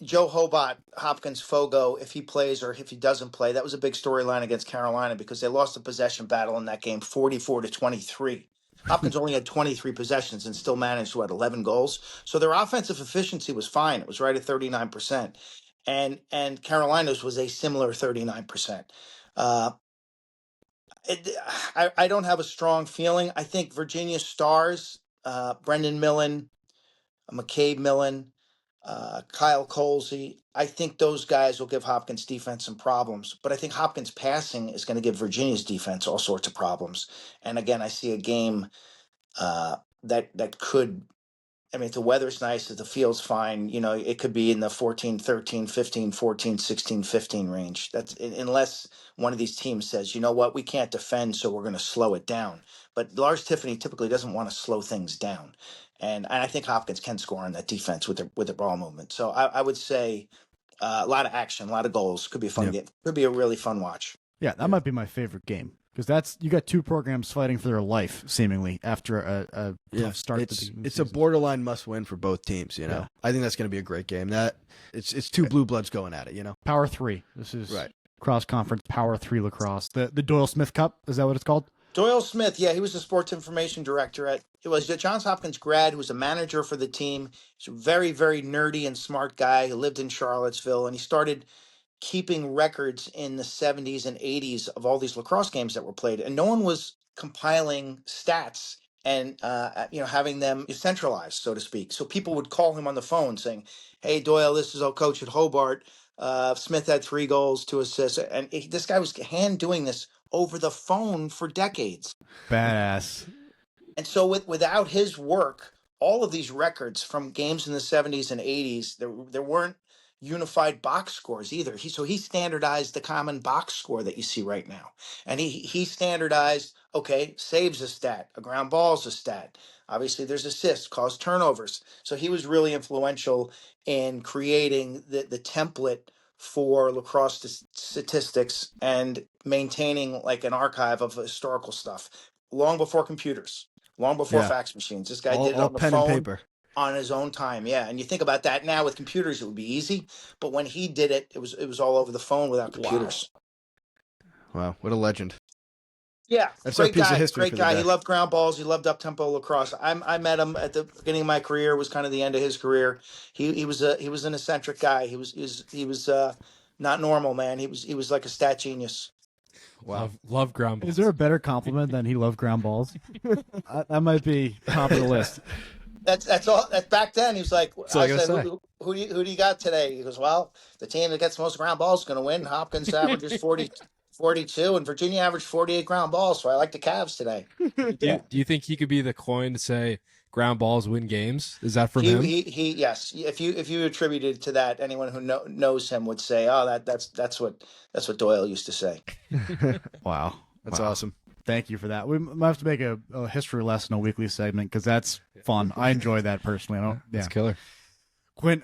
Joe Hobart, Hopkins Fogo, if he plays or if he doesn't play, that was a big storyline against Carolina because they lost the possession battle in that game 44-23. Hopkins only had 23 possessions and still managed, 11 goals. So their offensive efficiency was fine. It was right at 39%. And Carolina's was a similar 39%. I don't have a strong feeling. I think Virginia stars, Brendan Millen, McCabe Millen, Kyle Colsey, I think those guys will give Hopkins defense some problems. But I think Hopkins passing is going to give Virginia's defense all sorts of problems. And again, I see a game that could, if the weather's nice, if the field's fine, it could be in the 14, 13, 15, 14, 16, 15 range. That's unless one of these teams says, you know what, we can't defend, so we're going to slow it down. But Lars Tiffany typically doesn't want to slow things down. And I think Hopkins can score on that defense with their ball movement. So I would say a lot of action, a lot of goals. Could be a fun game. Could be a really fun watch. Yeah, that might be my favorite game because you got two programs fighting for their life seemingly after a tough start. It's a borderline must-win for both teams. Yeah. I think that's going to be a great game. That it's two blue bloods going at it. Power 3. This is right. Cross conference Power 3 lacrosse. The Doyle Smith Cup, is that what it's called? Doyle Smith, he was the sports information director it was a Johns Hopkins grad who was a manager for the team. He's a very, very nerdy and smart guy who lived in Charlottesville, and he started keeping records in the 70s and 80s of all these lacrosse games that were played, and no one was compiling stats and having them centralized, so to speak. So people would call him on the phone saying, "Hey Doyle, this is our coach at Hobart. Smith had 3 goals, 2 assists," and this guy was hand doing this over the phone for decades. Badass. And so without his work, all of these records from games in the 70s and 80s, there weren't unified box scores either. He standardized the common box score that you see right now. And he standardized, saves a stat, a ground ball's a stat. Obviously there's assists, caused turnovers. So he was really influential in creating the template for lacrosse statistics and maintaining like an archive of historical stuff long before computers, long before fax machines. This guy did it on the pen phone and paper on his own time. Yeah. And you think about that now with computers, it would be easy. But when he did it, it was all over the phone without computers. Wow. What a legend. Yeah, that's great a piece guy, of history. Great guy. He loved ground balls. He loved up-tempo lacrosse. I met him at the beginning of my career. It was kind of the end of his career. He was an eccentric guy. He was not normal, man. He was like a stat genius. Wow, love ground balls. Is there a better compliment than he loved ground balls? That might be top of the list. That's all. That back then he was like, I said, who do you got today? He goes, well, the team that gets the most ground balls is going to win. Hopkins averages 42, and Virginia averaged 48 ground balls, so I like the Cavs today. Do you think he could be the coin to say ground balls win games? Is that from him? Yes. If you attributed to that, anyone who knows him would say, "Oh, that's what Doyle used to say." Wow, that's awesome. Thank you for that. We might have to make a history lesson, a weekly segment, because that's fun. I enjoy that personally. That's killer. Quint,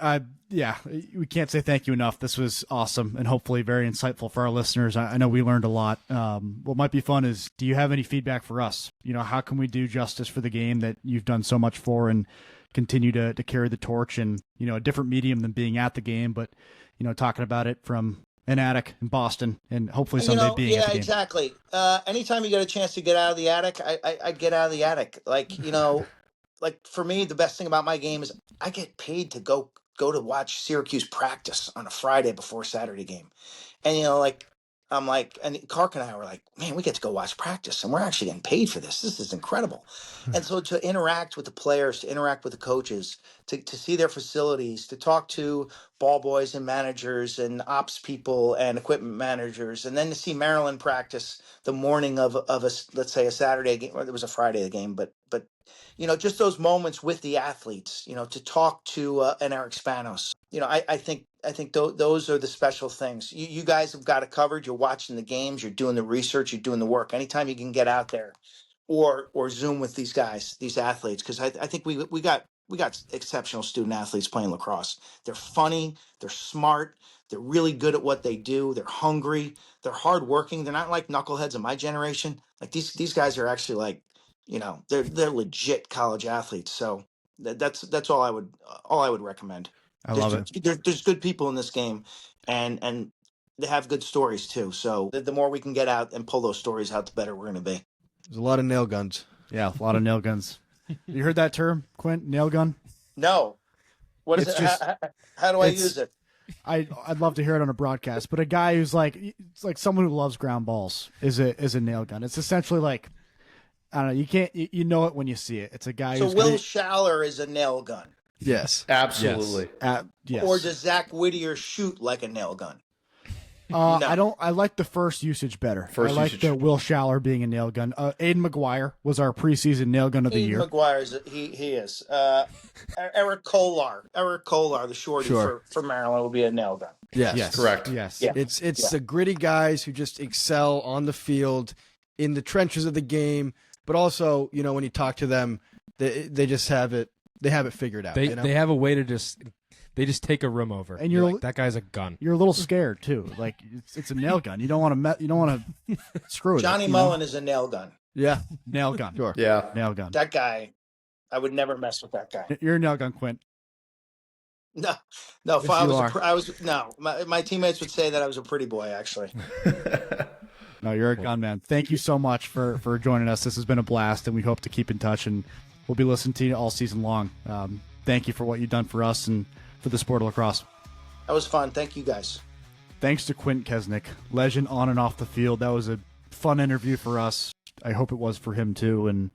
we can't say thank you enough. This was awesome and hopefully very insightful for our listeners. I know we learned a lot. What might be fun is, do you have any feedback for us? How can we do justice for the game that you've done so much for and continue to carry the torch in, a different medium than being at the game, but, talking about it from an attic in Boston and hopefully someday being at the game. Exactly. Anytime you get a chance to get out of the attic, I get out of the attic. Like for me, the best thing about my game is I get paid to go to watch Syracuse practice on a Friday before a Saturday game. And, I'm like, and Clark and I were like, man, we get to go watch practice and we're actually getting paid for this. This is incredible. And so to interact with the players, to interact with the coaches, to see their facilities, to talk to ball boys and managers and ops people and equipment managers, and then to see Maryland practice the morning of let's say a Saturday game, or it was a Friday game, but just those moments with the athletes, to talk to an Eric Spanos, I think those are the special things. You guys have got it covered. You're watching the games, you're doing the research, you're doing the work. Anytime you can get out there or Zoom with these guys, these athletes, because I think we got exceptional student athletes playing lacrosse. They're funny, they're smart, they're really good at what they do, they're hungry, they're hardworking. They're not like knuckleheads of my generation. Like these guys are actually like, they're legit college athletes. So that's all I would recommend. I love it. There's good people in this game, and they have good stories too. So the more we can get out and pull those stories out, the better we're going to be. There's a lot of nail guns. Yeah, a lot of nail guns. You heard that term, Quint? Nail gun? No. What is It's it? just- How do I use it? I'd love to hear it on a broadcast, but a guy who's like, it's like someone who loves ground balls is a nail gun. It's essentially like, I don't know, you can't, you know it when you see it. It's a guy So who's Will Schaller is a nail gun. Yes. Absolutely. yes. Or does Zach Whittier shoot like a nail gun? No. I like the first usage better. I like usage. the Will Schaller being a nail gun. Aiden McGuire was our preseason nail gun of the year. McGuire he is. Eric Kolar, the shorty Sure. for Maryland, will be a nail gun. Yes. Correct. Yes. Yeah. It's the gritty guys who just excel on the field, in the trenches of the game, but also, when you talk to them, they just have it. They have it figured out. They have a way to just take a room over. And you're like, that guy's a gun. You're a little scared too. Like it's a nail gun. You don't want to screw it. Johnny Mullen is a nail gun. Yeah. Nail gun. Sure. Yeah. Nail gun. That guy, I would never mess with that guy. You're a nail gun, Quint. No. If my teammates would say that I was a pretty boy, actually. No, you're a gun man. Thank you so much for joining us. This has been a blast, and we hope to keep in touch, and we'll be listening to you all season long. Thank you for what you've done for us and for the sport of lacrosse. That was fun. Thank you guys. Thanks to Quint Kessenich, legend on and off the field. That was a fun interview for us. I hope it was for him too. And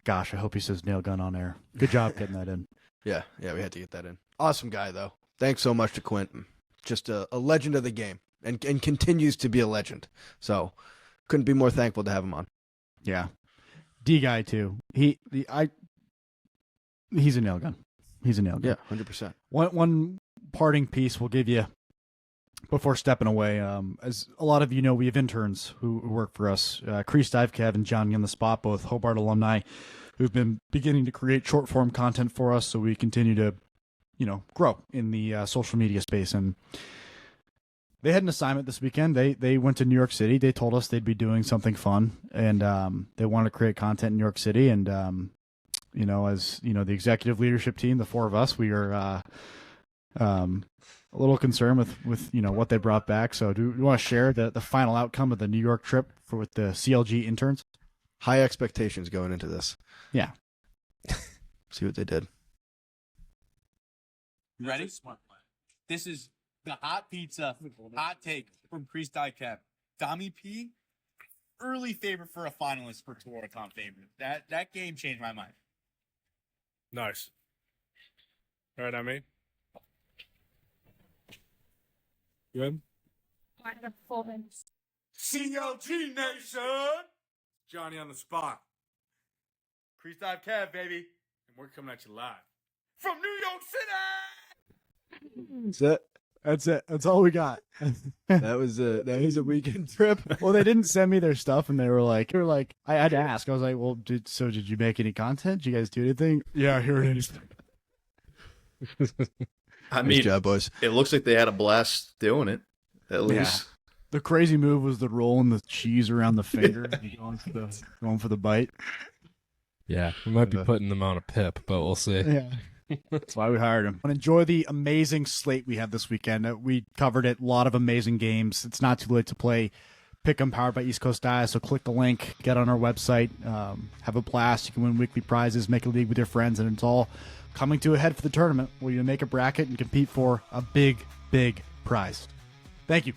gosh, I hope he says nail gun on air. Good job getting that in. Yeah, we had to get that in. Awesome guy, though. Thanks so much to Quint. Just a legend of the game, and continues to be a legend. So couldn't be more thankful to have him on. Yeah. D guy too. He's a nail gun. He's a nail gun. Yeah, 100%. One parting piece we'll give you before stepping away. As a lot of you know, we have interns who work for us. Kreese Divekev and Johnny on the Spot, both Hobart alumni, who've been beginning to create short form content for us, so we continue to, grow in the social media space. And they had an assignment this weekend. They went to New York City. They told us they'd be doing something fun, and they wanted to create content in New York City. And as the executive leadership team, the four of us, we are a little concerned with what they brought back. So do you want to share the final outcome of the New York trip with the CLG interns? High expectations going into this. Yeah. See what they did. You ready? This is the hot pizza, hot take from Kreese Divekev. Dami P, early favorite for a finalist for Touricon favorite. That game changed my mind. Nice. All right, I mean. Good? CLG Nation! Johnny on the spot. Kreese Divekev, baby. And we're coming at you live. From New York City! That's it. That's all we got. That was a weekend trip. Well, they didn't send me their stuff, and they were like, I had to ask. I was like, well, did you make any content? Did you guys do anything? Yeah, here it is. I Nice mean, job, boys. it looks like they had a blast doing it, at least. The crazy move was the rolling the cheese around the finger, going for the bite. Yeah, we might be putting them on a pip, but we'll see. Yeah. That's why we hired him. And enjoy the amazing slate we have this weekend. We covered it. A lot of amazing games. It's not too late to play Pick'em powered by East Coast Dice. So click the link, get on our website, have a blast. You can win weekly prizes, make a league with your friends, and it's all coming to a head for the tournament where you make a bracket and compete for a big, big prize. Thank you.